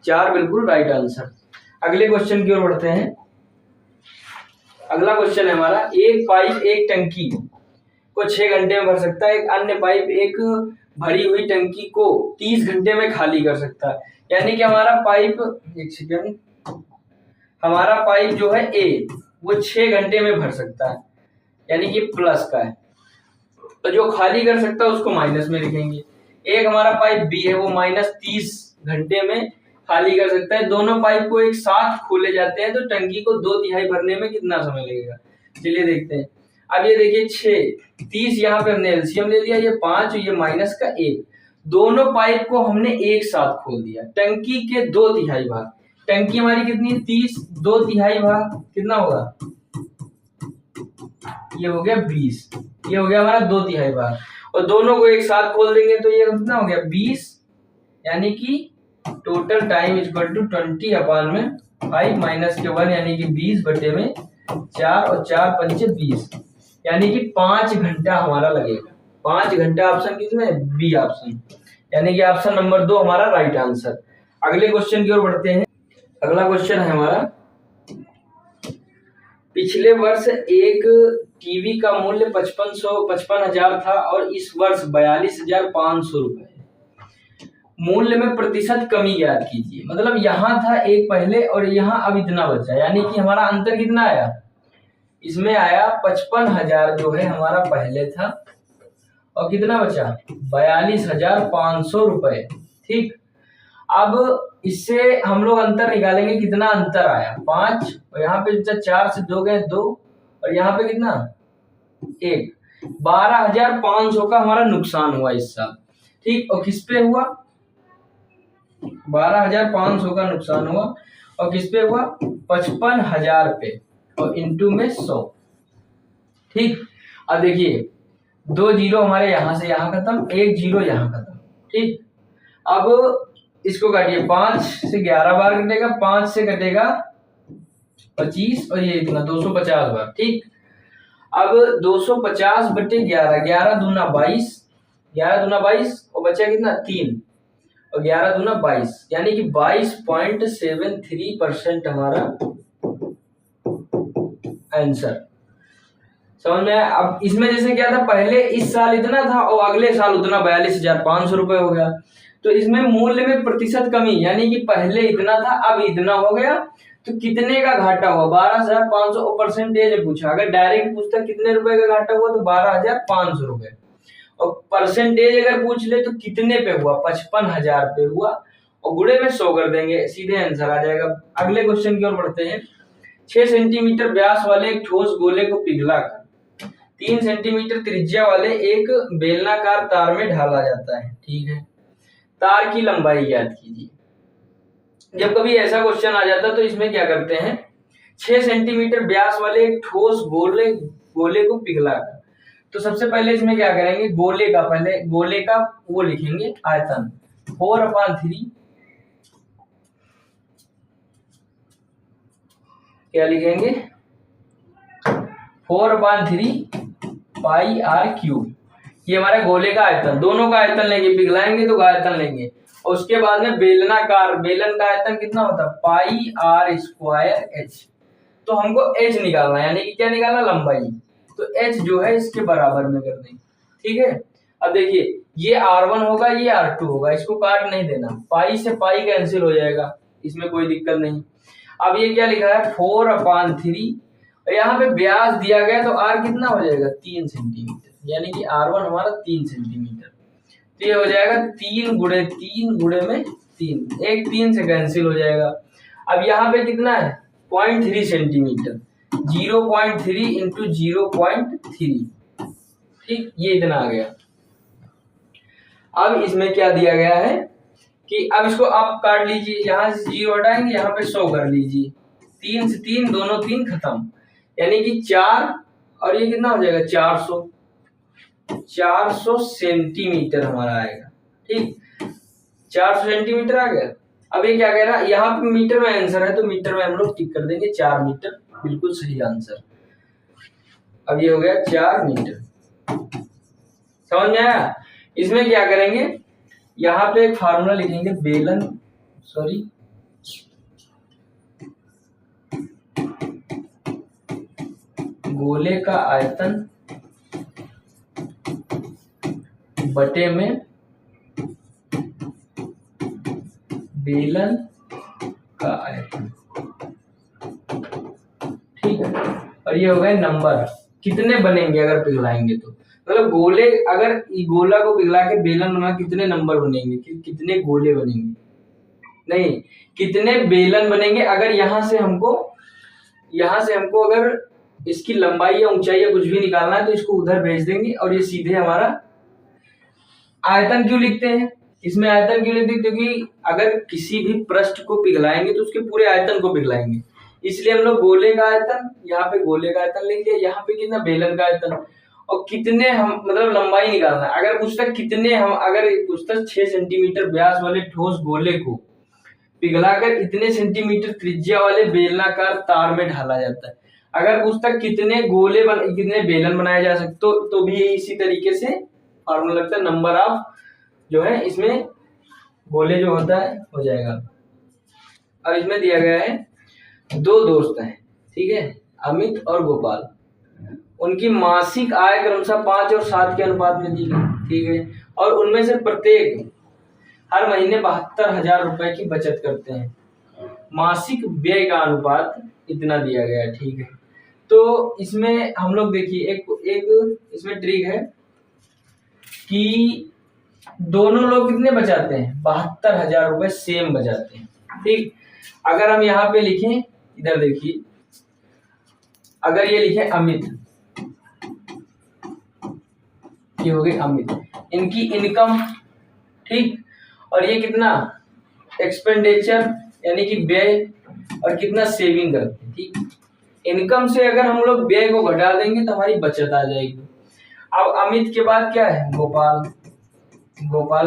4 बिल्कुल राइट आंसर। अगले क्वेश्चन की ओर बढ़ते हैं। अगला क्वेश्चन है हमारा, एक पाइप एक टंकी को 6 घंटे में भर सकता है, एक अन्य पाइप एक भरी हुई टंकी को 30 घंटे में खाली कर सकता है। यानी कि हमारा पाइप, एक सेकंड, हमारा पाइप जो है ए वो 6 घंटे में भर सकता है, यानी कि प्लस का है, तो जो खाली कर सकता है उसको माइनस में लिखेंगे। एक हमारा पाइप बी है वो -30 घंटे में खाली कर सकता है। दोनों पाइप को एक साथ खोले जाते हैं तो टंकी को 2/3 भरने में कितना समय लगेगा, चलिए देखते हैं। अब ये देखिए 6 30, यहाँ पे हमने एलसीएम ले लिया, ये 5, ये माइनस का 1, दोनों पाइप को हमने एक साथ खोल दिया, टंकी के 2/3 भाग, टंकी हमारी कितनी है 30, 2/3 भाग कितना होगा, ये हो गया 20, ये हो गया हमारा 2/3 भाग, और दोनों को एक साथ खोल देंगे तो ये कितना हो गया 20, यानी कि टोटल टाइम इक्वल टू 20 अपान में 5 माइनस के 1, यानी कि 20 बटे में 4, और 4 पंचे 20, यानी कि 5 घंटा हमारा लगेगा। 5 घंटा ऑप्शन किसमें है, बी ऑप्शन, यानी कि ऑप्शन नंबर 2 हमारा राइट आंसर। अगले क्वेश्चन की ओर बढ़ते हैं। अगला क्वेश्चन है हमारा, पिछले वर्ष एक टीवी का मूल्य 55,000 था और इस वर्ष 42,500 रुपए। मूल्य में प्रतिशत कमी ज्ञात कीजिए। मतलब यहाँ था एक पहले और यहाँ अब इतना बचा, यानी कि हमारा अंतर कितना आया, इसमें आया 55,000 जो है हमारा पहले था, और कितना बचा 42,500 रुपए। ठीक, अब इससे हम लोग अंतर निकालेंगे, कितना अंतर आया 5, और यहाँ पे 4 से 2 गए 2, और यहाँ पे कितना 1, 12,500 का हमारा नुकसान हुआ इस साल। ठीक, और किस पे हुआ 12,500 का नुकसान हुआ, और किस पे हुआ 55,000 पे, और इंटू में 100। ठीक, अब देखिए 2 जीरो हमारे यहाँ से यहाँ खत्म, 1 जीरो यहाँ खत्म। ठीक, अब इसको काटिए, 5 से 11 बार कटेगा, 5 से कटेगा 25, और ये इतना 250 बार। ठीक, अब 250/11, 11 दूना 22, 11 दूना 22 और बचा कितना 3 और 11 दूना 22, यानी कि 22.73% हमारा आंसर। समझ में आया? अब इसमें जैसे क्या था, पहले इस साल इतना था और अगले साल उतना 42,500 रुपए हो गया। तो इसमें मूल्य में प्रतिशत कमी, यानी कि पहले इतना था अब इतना हो गया, तो कितने का घाटा हुआ 12,500। और परसेंटेज पूछा, अगर डायरेक्ट पूछता कितने रुपए का घाटा हुआ तो 12,500 रुपए, और परसेंटेज अगर पूछ ले तो कितने पे हुआ 55,000 पे हुआ, और गुणे में 100 कर देंगे, सीधे आंसर आ जाएगा। अगले क्वेश्चन की ओर बढ़ते हैं। 6 सेंटीमीटर व्यास वाले एक ठोस गोले को पिघलाकर 3 सेंटीमीटर त्रिज्या वाले एक बेलनाकार तार में ढाला जाता है। ठीक है, तार की लंबाई ज्ञात कीजिए। जब कभी ऐसा क्वेश्चन आ जाता है तो इसमें क्या करते हैं, 6 सेंटीमीटर व्यास वाले एक ठोस गोले को पिघलाकर, तो सबसे पहले इसमें क्या करेंगे, पहले गोले का वो लिखेंगे आयतन 4/3, क्या लिखेंगे 4/3 पाई r क्यूब। ये हमारे गोले का आयतन, दोनों का आयतन लेंगे, पिघलाएंगे तो आयतन लेंगे। और उसके बाद में बेलन का आयतन कितना होता है पाई r² h। तो हमको h निकालना है, यानी कि क्या निकालना, लंबाई। तो h जो है इसके बराबर में कर देंगे। ठीक है, अब देखिए ये r1 होगा, ये r2 होगा, इसको काट नहीं देना, पाई से पाई कैंसिल हो जाएगा, इसमें कोई दिक्कत नहीं। अब ये क्या लिखा है 4/3, और यहाँ पे व्यास दिया गया तो r कितना हो जाएगा 3 सेंटीमीटर, यानी कि r1 हमारा 3 सेंटीमीटर। तो ये हो जाएगा 3 गुणे 3 गुणे में 3, एक 3 से कैंसिल हो जाएगा। अब यहाँ पे कितना है 0.3 सेंटीमीटर, 0.3 इंटू 0.3, ठीक, ये इतना आ गया। अब इसमें क्या दिया गया है कि अब इसको आप काट लीजिए, यहाँ से 0 हटाएंगे, यहाँ पे 100 कर लीजिए, 3 से 3 दोनों 3 खत्म, यानी कि 4 और ये कितना हो जाएगा 400 सेंटीमीटर हमारा आएगा। ठीक, 400 सेंटीमीटर आ गया। अब ये क्या कह रहा है, यहाँ पे मीटर में आंसर है तो मीटर में हम लोग टिक कर देंगे 4 मीटर, बिल्कुल सही आंसर। अब ये हो गया 4 मीटर, समझ में आया? इसमें क्या करेंगे, यहाँ पे एक फार्मूला लिखेंगे, गोले का आयतन बटे में बेलन का आयतन। ठीक है, और ये हो गए नंबर, कितने बनेंगे अगर पिघलाएंगे तो, मतलब गोले, अगर गोला को पिघला के बेलन बना कितने नंबर बनेंगे, कितने गोले बनेंगे, नहीं कितने बेलन बनेंगे। अगर यहाँ से हमको अगर इसकी लंबाई या ऊंचाई या कुछ भी निकालना है तो इसको उधर भेज देंगे, और ये सीधे हमारा आयतन क्यों लिखते हैं, इसमें आयतन क्यों लिखते हैं, क्योंकि अगर किसी भी पृष्ठ को पिघलाएंगे तो उसके पूरे आयतन को पिघलाएंगे, इसलिए हम लोग गोले का आयतन, यहाँ पे गोले का आयतन लिख दिया, यहाँ पे कितना बेलन का आयतन, और कितने हम मतलब लंबाई निकालना है। अगर पुस्तक 6 सेंटीमीटर व्यास वाले ठोस गोले को पिघलाकर इतने सेंटीमीटर त्रिज्या वाले बेलनाकार तार में ढाला जाता है। अगर पुस्तक कितने बेलन बनाए जा सकते तो भी इसी तरीके से फॉर्मूला लगता है, नंबर ऑफ जो है इसमें गोले जो होता है हो जाएगा। अब इसमें दिया गया है 2 दोस्त हैं, ठीक है, अमित और गोपाल, उनकी मासिक आय क्रमशः 5 और 7 के अनुपात में दी गई। ठीक है, और उनमें से प्रत्येक हर महीने 72,000 रुपए की बचत करते हैं, मासिक व्यय का अनुपात इतना दिया गया है। ठीक है, तो इसमें हम लोग देखिए एक इसमें ट्रिक है कि दोनों लोग कितने बचाते हैं 72,000 रुपए सेम बचाते हैं। ठीक, अगर हम यहाँ पे लिखें, इधर देखिए, अगर ये लिखे अमित, ये हो गई अमित, इनकी इनकम, ठीक, और ये कितना एक्सपेंडिचर यानी कि व्यय, और कितना सेविंग करते हैं। ठीक, इनकम से अगर हम लोग व्यय को घटा देंगे तो हमारी बचत आ जाएगी। अब अमित के बाद क्या है गोपाल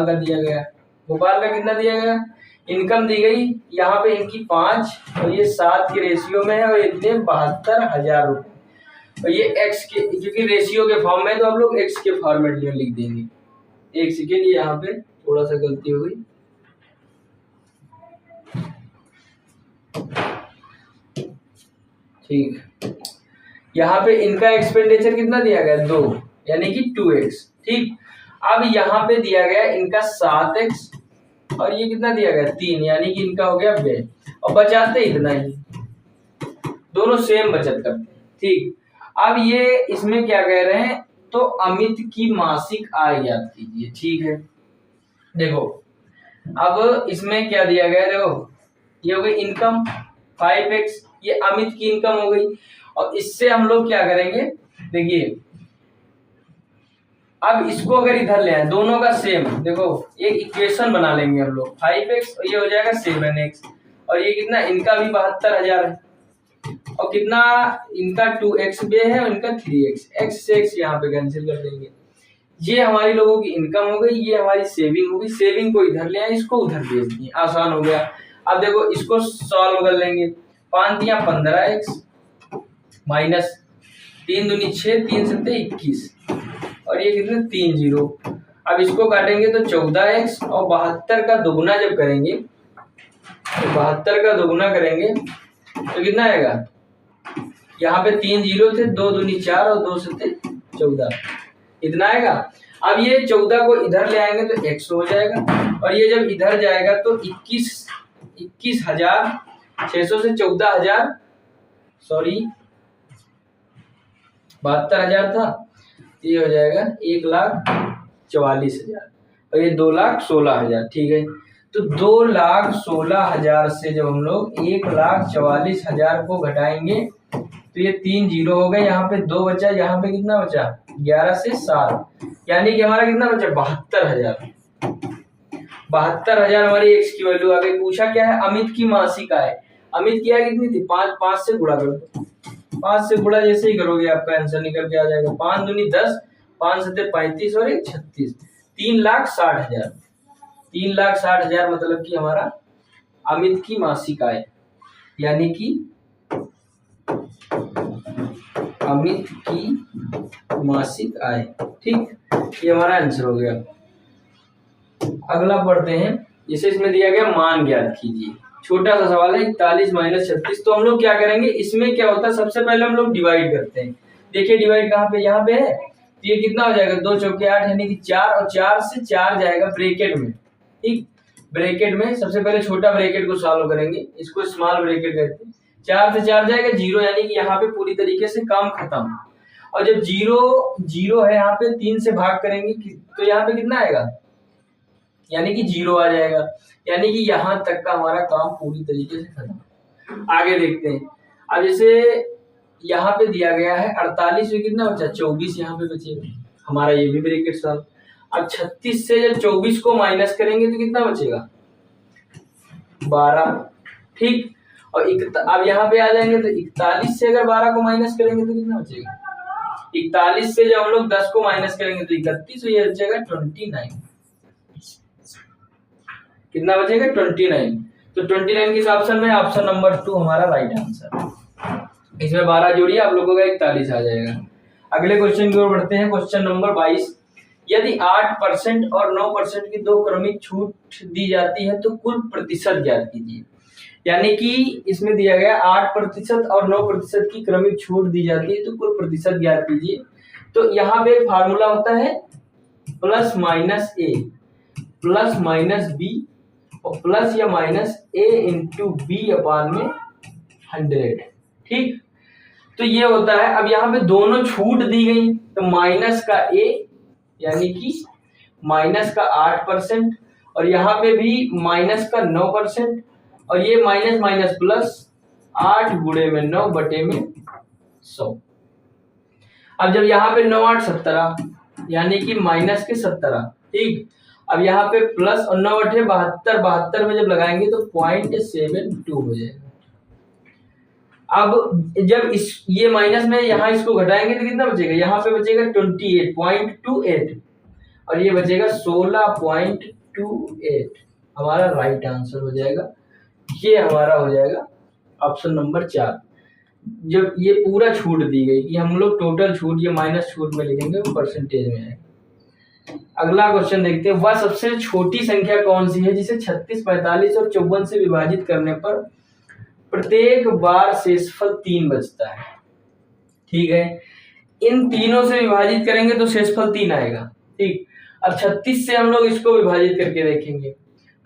का दिया गया, गोपाल का कितना दिया गया, इनकम दी गई, यहाँ पे इनकी 5 और ये 7 के रेशियो में है, और इतने 72,000 रुपए। और ये x के, क्योंकि रेशियो के फॉर्म में तो आप लोग x के फॉर्मेट में लिख देंगे। एक सेकेंड, ये यहाँ पे थोड़ा सा गलती हो गई। ठीक, यहाँ पे इनका एक्सपेंडिचर कितना दिया गया 2, यानी कि 2x। ठीक, अब यहाँ पे दिया गया इनका 7x और ये कितना दिया गया 3, यानी कि इनका हो गया व्यय, और बचाते इतना ही, दोनों सेम बचत करते हैं। ठीक, अब ये इसमें क्या कह रहे हैं, तो अमित की मासिक आय ज्ञात कीजिए। ठीक है, देखो अब इसमें क्या दिया गया, देखो ये हो गई इनकम 5x, ये अमित की इनकम हो गई। और इससे हम लोग क्या करेंगे, देखिए अब इसको अगर इधर ले आए, दोनों का सेम, देखो एक इक्वेशन बना लेंगे हम लोग, 5x और ये हो जाएगा 7x, और ये कितना, इनका भी 72,000 है, और कितना इनका 2x भी है और इनका 3x, x से x यहाँ पे कैंसिल कर देंगे। ये हमारी लोगों की इनकम हो गई, ये हमारी सेविंग हो गई। सेविंग को इधर ले आए, इसको उधर भेज दिए, आसान हो गया। अब देखो इसको सॉल्व कर लेंगे, 5 दिया 15x माइनस 3 दूनी 6, 3 सत्ते 21, और ये कितने 3 0। अब इसको काटेंगे तो 14x, और 72 का दोगुना जब करेंगे, तो 72 का दोगुना करेंगे तो कितना आएगा, यहाँ पे 3 0 थे, 2 दूनी 4 और 2 सत्ते 14, इतना आएगा। अब ये 14 को इधर ले आएंगे तो x हो जाएगा, और ये जब इधर जाएगा तो 21,600 से 14,000, सॉरी 72,000 था, ये हो जाएगा 1,44,000, और ये 2,16,000। ठीक है, तो 2,16,000 से जब हम लोग 1,44,000 को घटाएंगे तो ये 3 0 हो गए, यहाँ पे 2 बचा, यहाँ पे कितना बचा 11 से 7, यानी कि हमारा कितना बचा 72,000। 72,000 हमारी x की वैल्यू आ गई। पूछा क्या है, अमित की मासिक आय। अमित की आय कितनी थी 5 से गुणा कर दो, 5 से गुणा जैसे ही करोगे आपका आंसर निकल के आ जाएगा, 5 दूनी 10, 5 सत्ते 35 और 1 36, 3,60,000। 3,60,000 मतलब कि हमारा अमित की मासिक आय, यानी कि अमित की मासिक आय। ठीक, ये हमारा आंसर हो गया। अगला पढ़ते हैं, जिसे इसमें दिया गया मान ज्ञात कीजिए। छोटा सा सवाल है, 41 माइनस 36। तो हम लोग क्या करेंगे, इसमें क्या होता है, सबसे पहले हम लोग डिवाइड करते हैं। देखिए डिवाइड कहाँ पे, यहाँ पे है, तो ये कितना हो जाएगा 2 चौके 8, यानी कि 4, और 4 से 4 जाएगा ब्रैकेट में। ठीक, ब्रैकेट में सबसे पहले छोटा ब्रैकेट को सॉल्व करेंगे, इसको स्मॉल ब्रैकेट कहते हैं। 4 से 4 जाएगा 0, यानी कि यहाँ पे पूरी तरीके से काम खत्म। और जब 0 है यहाँ पे, 3 से भाग करेंगे तो यहाँ पे कितना आएगा, यानी कि 0 आ जाएगा, यानी कि यहाँ तक का हमारा काम पूरी तरीके से खत्म। आगे देखते हैं। अब जैसे यहाँ पे दिया गया है 48 में कितना बचा 24, यहाँ पे बचेगा हमारा, ये भी ब्रैकेट सॉल्व। अब 36 से जब 24 को माइनस करेंगे तो कितना बचेगा 12। ठीक, और अब यहाँ पे आ जाएंगे तो 41 से अगर 12 को माइनस करेंगे तो कितना बचेगा 41 से जब हम लोग 10 को माइनस करेंगे तो 31, ये बचेगा 29। कितना बचेगा 29। तो 29 किस ऑप्शन में, ऑप्शन नंबर 2 हमारा राइट आंसर। इसमें 12 जोड़िए, आप लोगों का 41 आ जाएगा। अगले क्वेश्चन की ओर बढ़ते हैं, क्वेश्चन नंबर 22। यदि 8% और 9% की दो क्रमिक छूट दी जाती है तो कुल प्रतिशत ज्ञात कीजिए। यानी कि इसमें दिया गया 8% और 9% की क्रमिक छूट दी जाती है तो कुल प्रतिशत ज्ञात कीजिए। तो यहाँ पे फार्मूला होता है प्लस माइनस ए प्लस माइनस बी और प्लस या माइनस ए इंटू बी अपान में 100। ठीक, तो ये होता है। अब यहाँ पे दोनों छूट दी गई, तो माइनस का ए यानी कि माइनस का 8%, और यहाँ पे भी माइनस का 9%, और ये माइनस माइनस प्लस 8 गुणे में 9 बटे में 100। अब जब यहाँ पे 9 8 17, यानी कि माइनस के 17। ठीक, अब यहाँ पे प्लस और 9 8 72, 72 में जब लगाएंगे तो 0.72 हो जाएगा। अब जब ये माइनस में यहाँ इसको घटाएंगे तो कितना बचेगा, यहाँ पे बचेगा 28.28 और ये बचेगा 16.28। हमारा राइट आंसर हो जाएगा, ये हमारा हो जाएगा ऑप्शन नंबर 4। जब ये पूरा छूट दी गई कि हम लोग टोटल छूट ये माइनस छूट में लिखेंगे वो परसेंटेज में है। अगला क्वेश्चन देखते हैं, वह सबसे छोटी संख्या कौन सी है जिसे 36, 45 और 54 से विभाजित करने पर प्रत्येक बार शेषफल 3 बचता है। ठीक है, इन तीनों से विभाजित करेंगे तो शेषफल 3 आएगा। ठीक, अब 36 से हम लोग इसको विभाजित करके देखेंगे,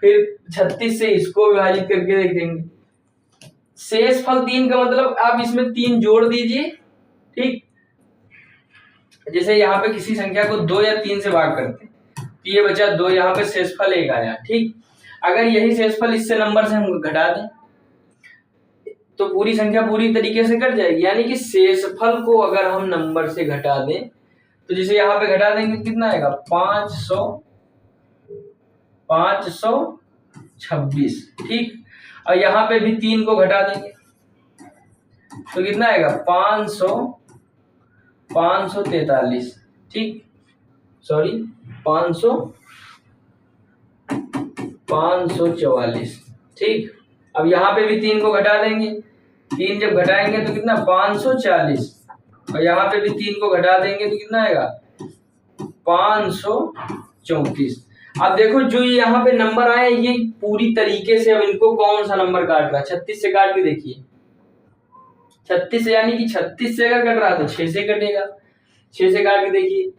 फिर 36 से इसको विभाजित करके देखेंगे। शेषफल 3 का मतलब आप इसमें 3 जोड़ दीजिए। ठीक, जैसे यहाँ पे किसी संख्या को 2 या 3 से भाग करते हैं तो ये बचा 2, यहाँ पे शेषफल 1 आया। ठीक, अगर यही शेषफल इससे नंबर से हम घटा दें तो पूरी संख्या पूरी तरीके से कट जाएगी। यानी कि शेषफल को अगर हम नंबर से घटा दें तो जैसे यहाँ पे घटा देंगे कितना आएगा, 526। ठीक, और यहाँ पे भी 3 को घटा देंगे तो कितना आएगा, 543। ठीक, सॉरी 544। ठीक, अब यहाँ पे भी 3 को घटा देंगे, 3 जब घटाएंगे तो कितना, 540, और यहाँ पे भी 3 को घटा देंगे तो कितना आएगा, 534। अब देखो जो ये यहाँ पे नंबर आए ये पूरी तरीके से, अब इनको कौन सा नंबर काट रहा है, 36 से काट के देखिए। 36 से, यानी कि 36 से अगर कट रहा है तो 6 से कटेगा, 6 से काट के देखिए।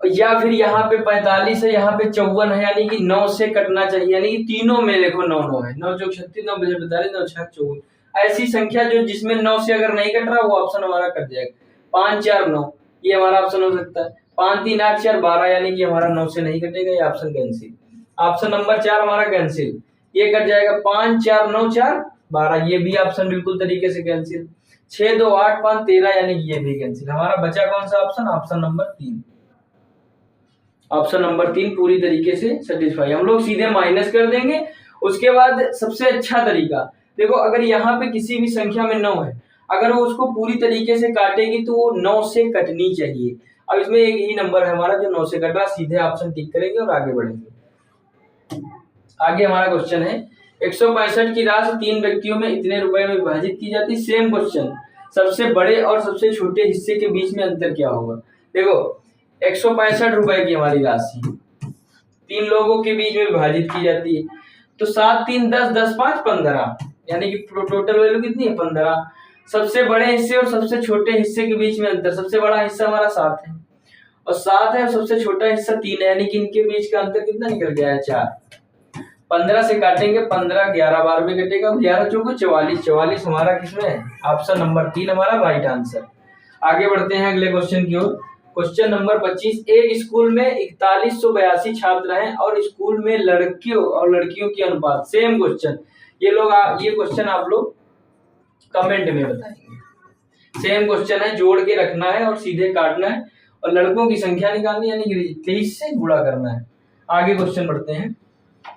या फिर यहाँ पे 45 है, यहाँ पे 54 है, यानी कि 9 से कटना चाहिए। यानी कि तीनों में देखो 9 9 है, 9 चौक 36, 9 बजे 45, 9 छक 54। ऐसी संख्या जो जिसमें 9 से अगर नहीं कट रहा वो ऑप्शन हमारा कट जाएगा। 5 4 9 ये हमारा ऑप्शन हो सकता है। 5 3 8 4 12 यानी कि हमारा 9 से नहीं कटेगा, ये ऑप्शन कैंसिल। ऑप्शन नंबर 4 हमारा कैंसिल, ये कट जाएगा। 5 4 9 4 12 ये भी ऑप्शन बिल्कुल तरीके से कैंसिल। 6 2 8 5 13 यानी कि ये भी कैंसिल। हमारा बचा कौन सा option, option number 3। Option number 3 पूरी तरीके से सेटिस्फाई। हम लोग सीधे माइनस कर देंगे। उसके बाद सबसे अच्छा तरीका देखो, अगर यहाँ पे किसी भी संख्या में 9 है, अगर वो उसको पूरी तरीके से काटेगी तो वो 9 से कटनी चाहिए। अब इसमें एक ही नंबर है हमारा जो 9 से कट रहा, सीधे ऑप्शन टिक करेंगे और आगे बढ़ेंगे। आगे हमारा क्वेश्चन है, 165 की राशि 3 व्यक्तियों में इतने रुपए में विभाजित की जाती। सेम क्वेश्चन, सबसे बड़े और सबसे छोटे हिस्से के बीच में अंतर क्या होगा। देखो 165 रुपए की हमारी राशि 3 लोगों के बीच में विभाजित की जाती है, तो 7 3 10 10 5 15, यानी कि टोटल वैल्यू कितनी है, 15। सबसे बड़े हिस्से और सबसे छोटे हिस्से के बीच में अंतर, सबसे बड़ा हिस्सा हमारा 7 है और 7 है और सबसे छोटा हिस्सा 3 है, यानी कि इनके बीच का अंतर कितना निकल गया है, 4। 15 से काटेंगे, 15 11 बार में कटेगा, 11 चौको 44, 44 हमारा किसमें है, ऑप्शन नंबर 3 हमारा राइट आंसर। आगे बढ़ते हैं अगले क्वेश्चन की ओर। क्वेश्चन नंबर 25, एक स्कूल में 4182 छात्र हैं और स्कूल में लड़कियों और लड़कियों की अनुपात। सेम क्वेश्चन, ये क्वेश्चन आप लोग कमेंट में बताएंगे। सेम क्वेश्चन है, जोड़ के रखना है और सीधे काटना है और लड़कों की संख्या निकालनी, यानी कि 23 से गुणा करना है। आगे क्वेश्चन बढ़ते हैं।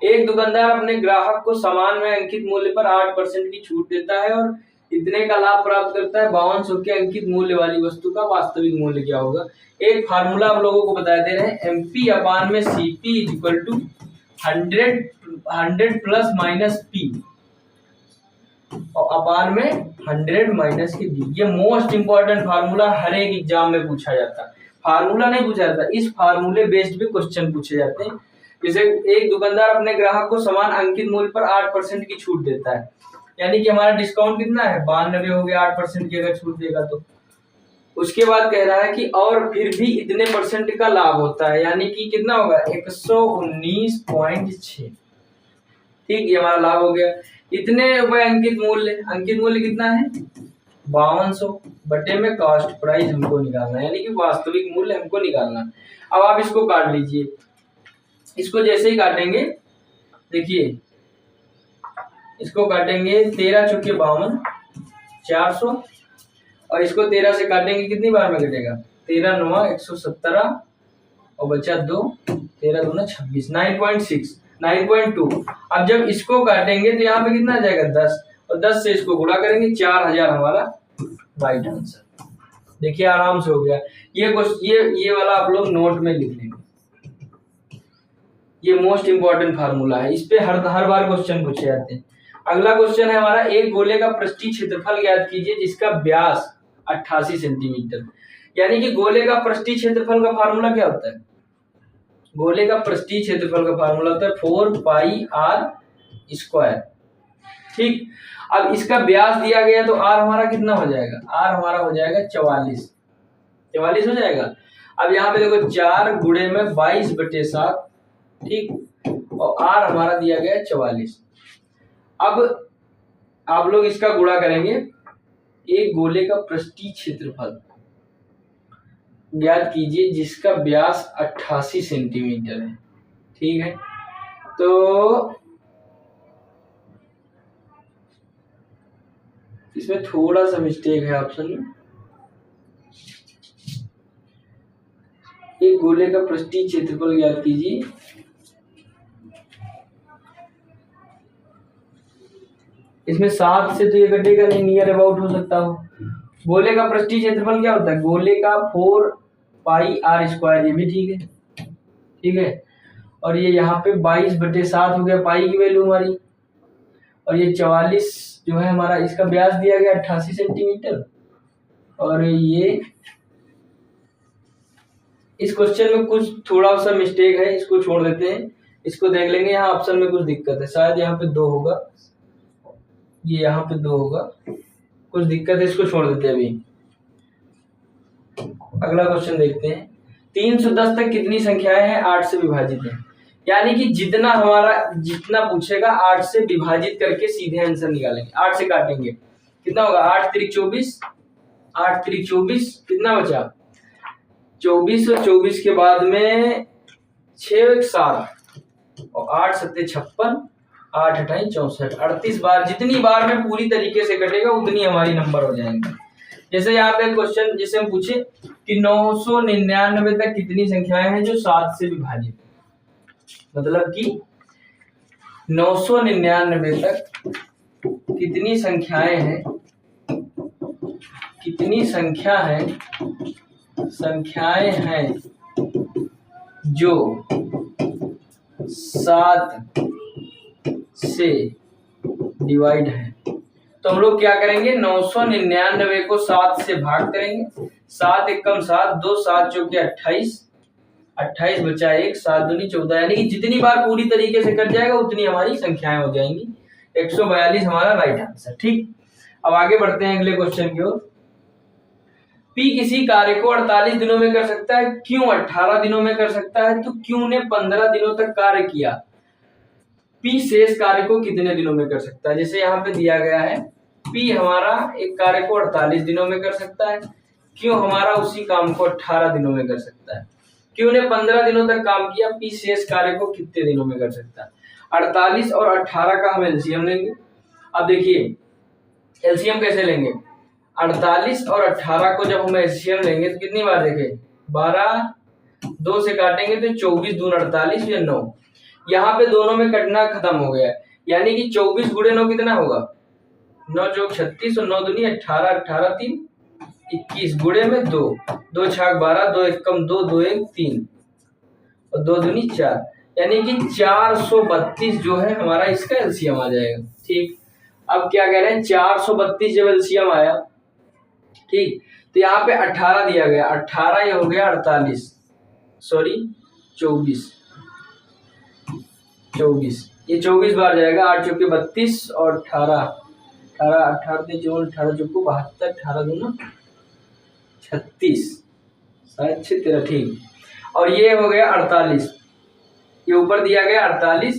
एक दुकानदार अपने ग्राहक को सामान में अंकित मूल्य पर 8% की छूट देता है और इतने का लाभ प्राप्त करता है। 5200 के अंकित मूल्य वाली वस्तु का वास्तविक मूल्य क्या होगा। एक फार्मूला हम लोगों को बताया दे रहे हैं, MP अपान में CP equal to 100 plus minus P और अपान में 100 माइनस के D। ये मोस्ट इंपॉर्टेंट फार्मूला हर एक एग्जाम में पूछा जाता है। फार्मूला नहीं पूछा जाता, इस फार्मूले बेस्ड भी क्वेश्चन पूछे जाते हैं। जैसे एक दुकानदार अपने ग्राहक को समान अंकित मूल्य पर 8% की छूट देता है, यानी कि हमारा डिस्काउंट कितना है, 92 हो गया 8% की अगर छूट देगा तो। उसके बाद कह रहा है कि और फिर भी इतने परसेंट का लाभ होता है, यानी कि कितना होगा, 119.6। ठीक, ये हमारा लाभ हो गया। इतने रुपए अंकित मूल्य कितना है, 5200 बटे में कॉस्ट प्राइस हमको निकालना है, यानी कि वास्तविक मूल्य हमको निकालना है। अब आप इसको काट लीजिए। इसको जैसे ही काटेंगे, देखिए इसको काटेंगे 13 चौके 52, 400 और इसको 13 से काटेंगे कितनी बार में कटेगा, 13 9 117 और बचा 2, 13 दूना 26, 9.6 9.2। अब जब इसको काटेंगे तो यहाँ पे कितना आ जाएगा, 10 और 10 से इसको गुणा करेंगे, 4000 हमारा राइट आंसर। देखिए आराम से हो गया। ये वाला आप लोग नोट में लिख लेंगे, ये मोस्ट इंपॉर्टेंट फार्मूला है। इस पे हर बार क्वेश्चन पूछे जाते हैं। अगला क्वेश्चन है हमारा, एक गोले का पृष्ठीय क्षेत्रफल ज्ञात कीजिए जिसका व्यास 88 सेंटीमीटर। यानी कि गोले का पृष्ठीय क्षेत्रफल का फार्मूला क्या होता है? गोले का पृष्ठीय क्षेत्रफल का फार्मूला होता है 4πr²। ठीक, अब इसका व्यास दिया गया तो आर हमारा कितना हो जाएगा? आर हमारा हो जाएगा 44 हो जाएगा। अब यहाँ पे देखो 4 गुणे में 22/7, ठीक, और आर हमारा दिया गया है 44। अब आप लोग इसका गुणा करेंगे, एक गोले का पृष्ठीय क्षेत्रफल ज्ञात कीजिए जिसका व्यास 88 सेंटीमीटर है। ठीक है, तो इसमें थोड़ा सा मिस्टेक है ऑप्शन में। एक गोले का पृष्ठीय क्षेत्रफल ज्ञात कीजिए, इसमें 7 से तो ये घटेगा नहीं, नियर अबाउट हो सकता हो। गोले का पृष्ठीय क्षेत्रफल क्या होता है? गोले का 4πr², ये भी ठीक है, ठीक है। और ये यहाँ पे 22/7 हो गया, पाई की वैल्यू हमारी, और ये 44 जो है हमारा, इसका व्यास दिया गया 88 सेंटीमीटर। और ये इस क्वेश्चन में कुछ थोड़ा सा मिस्टेक है, इसको छोड़ देते हैं, इसको देख लेंगे। यहाँ ऑप्शन में कुछ दिक्कत है, शायद यहाँ पे 2 होगा, ये यहाँ पे 2 होगा, कुछ दिक्कत है, इसको छोड़ देते हैं अभी। अगला क्वेश्चन देखते हैं, 310 तक कितनी संख्याएं हैं 8 से विभाजित है? यानी कि जितना पूछेगा 8 से विभाजित करके सीधे आंसर निकालेंगे, 8 से काटेंगे, कितना होगा? 8 त्रिक 24, 8 त्रिक 24, कितना बचा? 24, और 24 के बाद में 6 7, और 8 7 56, 8 8 64, 38 बार। जितनी बार में पूरी तरीके से कटेगा उतनी हमारी नंबर हो जाएंगे। जैसे यहाँ पे क्वेश्चन जिसे हम पूछे कि 999 तक कितनी संख्याएं हैं जो 7 से विभाजित, मतलब कि 999 तक कितनी संख्याएं हैं, संख्याएं हैं जो 7 से डिवाइड है। तो हम लोग क्या करेंगे, 999 को 7 से भाग करेंगे, 7 एकम 7, 2 7 चौके 28, 28 बचा 1, 7 दूनी 14, यानी कि जितनी बार पूरी तरीके से कट जाएगा उतनी हमारी संख्याएं हो जाएंगी। 142 हमारा राइट आंसर। ठीक, अब आगे बढ़ते हैं अगले क्वेश्चन की ओर। P किसी कार्य को 48 दिनों में कर सकता है, Q 18 दिनों में कर सकता है, तो Q ने 15 दिनों तक कार्य किया, P शेष कार्य को कितने दिनों में कर सकता है? जैसे यहाँ पे दिया गया है P हमारा एक कार्य को 48 दिनों में कर सकता है, Q हमारा उसी काम को 18 दिनों में कर सकता है। Q ने 15 दिनों तक काम किया, P शेष कार्य को कितने दिनों में कर सकता है? 48 और 18 का हम एलसीएम लेंगे। अब देखिए एलसीएम कैसे लेंगे, 48 और 18 को जब हम एलसीएम लेंगे तो कितनी बार देखें, 12, 2 से काटेंगे तो 24 दून 48 या 9, यहाँ पे दोनों में कटना खत्म हो गया, यानी कि 24 गुणे 9 कितना होगा, 9 चौक 36 और 9 दूनी 18, 18 3 21 गुणे में 2, 2 छाक 12, 2 एकम 2, 2 1 3 और 2 दूनी 4, यानी कि 432 जो है हमारा इसका एलसीएम आ जाएगा। ठीक, अब क्या कह रहे हैं, 432 जब एलसीएम आया, ठीक, तो यहाँ पे 18 दिया गया, 18 ये हो गया 48, सॉरी 24, ये 24 बार जाएगा, 8 चौके 32 और 18 18 जोड़ 18 चौको 72, 18 दूना 36, शायद 13, ठीक, और ये हो गया 48, ये ऊपर दिया गया 48,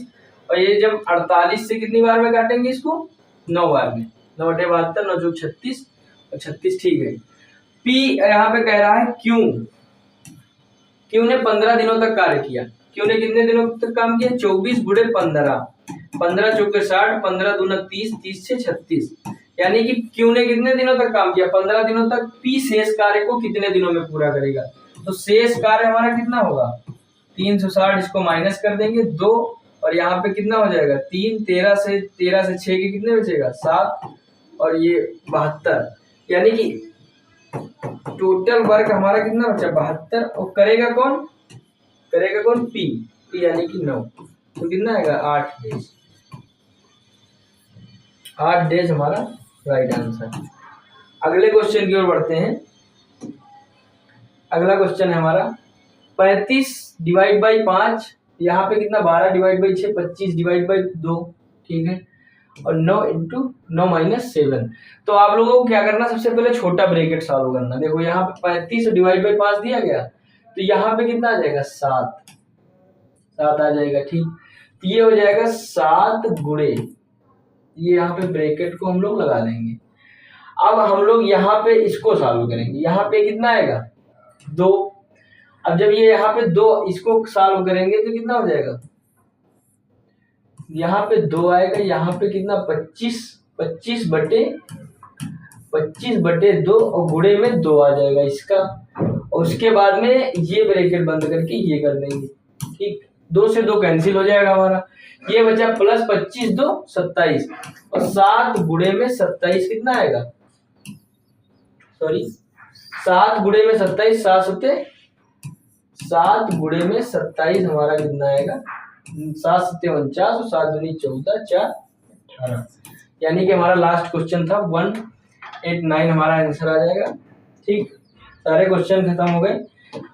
और ये जब 48 से कितनी बार में काटेंगे इसको, 9 बार में, 9 बटे 72, 9 चौक 36 और 36, ठीक है। P यहाँ पे कह रहा है Q ने 15 दिनों तक कार्य किया, Q ने कितने दिनों तक काम किया, 24 गुणे 15, 15 चौके 60, 15 दूना 30, 30 से 36, यानी कि Q ने कितने दिनों तक काम किया, 15 दिनों तक। P शेष कार्य को कितने दिनों में पूरा करेगा, तो शेष कार्य हमारा कितना होगा, 360, इसको माइनस कर देंगे 2, और यहाँ पे कितना हो जाएगा 3, 13 से 6 के कितने बचेगा 7, और ये 72, यानी कि टोटल वर्क हमारा कितना बचा 72, और करेगा कौन P यानी कि 9, तो कितना आएगा 8 डेज। 8 डेज हमारा राइट आंसर। अगले क्वेश्चन की ओर बढ़ते हैं। अगला क्वेश्चन है हमारा 35 डिवाइड बाई 5, यहाँ पे कितना 12 डिवाइड बाई 6, 25 डिवाइड बाई 2, ठीक है, और 9 इंटू 9 माइनस 7। तो आप लोगों को क्या करना, सबसे पहले छोटा ब्रैकेट सॉल्व करना। देखो यहाँ पे 35 डिवाइड बाई 5 दिया गया, तो यहाँ पे कितना आ जाएगा 7 आ जाएगा, ठीक। तो ये हो जाएगा 7 गुणे, ये यहाँ पे ब्रैकेट को हम लोग लगा देंगे। अब हम लोग यहाँ पे इसको सॉल्व करेंगे, यहाँ पे कितना आएगा 2। अब जब ये यहाँ पे 2 इसको सॉल्व करेंगे तो कितना हो जाएगा, यहाँ पे 2 आएगा, यहाँ पे कितना 25 बटे 2 और गुणे में 2 आ जाएगा इसका। और उसके बाद में ये ब्रैकेट बंद करके ये कर देंगे, ठीक। 2 से 2 कैंसिल हो जाएगा हमारा, ये बचा प्लस 25 2 27 और 7 गुणे में 27 कितना आएगा, सॉरी 7 गुणे में 27, 7 गुणे में 27 हमारा कितना आएगा 7 7 49 और 7 दूनी 14 4 18, यानी कि हमारा लास्ट क्वेश्चन था 189 हमारा आंसर आ जाएगा, ठीक। सारे क्वेश्चन खत्म हो गए।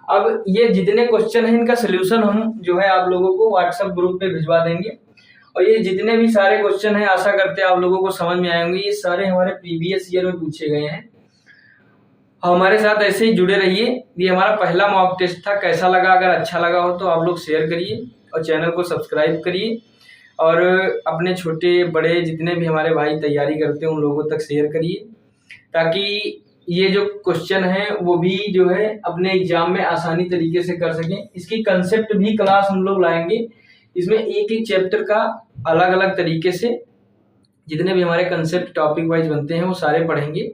अब ये जितने क्वेश्चन हैं इनका सोल्यूशन हम जो है आप लोगों को व्हाट्सएप ग्रुप पे भिजवा देंगे। और ये जितने भी सारे क्वेश्चन हैं आशा करते हैं आप लोगों को समझ में आए होंगे। ये सारे हमारे प्रीवियस ईयर में पूछे गए हैं। हमारे साथ ऐसे ही जुड़े रहिए। ये हमारा पहला मॉक टेस्ट था। कैसा लगा, अगर अच्छा लगा हो तो आप लोग शेयर करिए और चैनल को सब्सक्राइब करिए और अपने छोटे बड़े जितने भी हमारे भाई तैयारी करते हैं उन लोगों तक शेयर करिए, ताकि ये जो क्वेश्चन है वो भी जो है अपने एग्जाम में आसानी तरीके से कर सकें। इसकी कंसेप्ट भी क्लास हम लोग लाएंगे, इसमें एक एक चैप्टर का अलग अलग तरीके से जितने भी हमारे कंसेप्ट टॉपिक वाइज बनते हैं वो सारे पढ़ेंगे।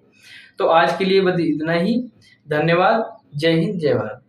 तो आज के लिए बस इतना ही। धन्यवाद। जय हिंद, जय भारत।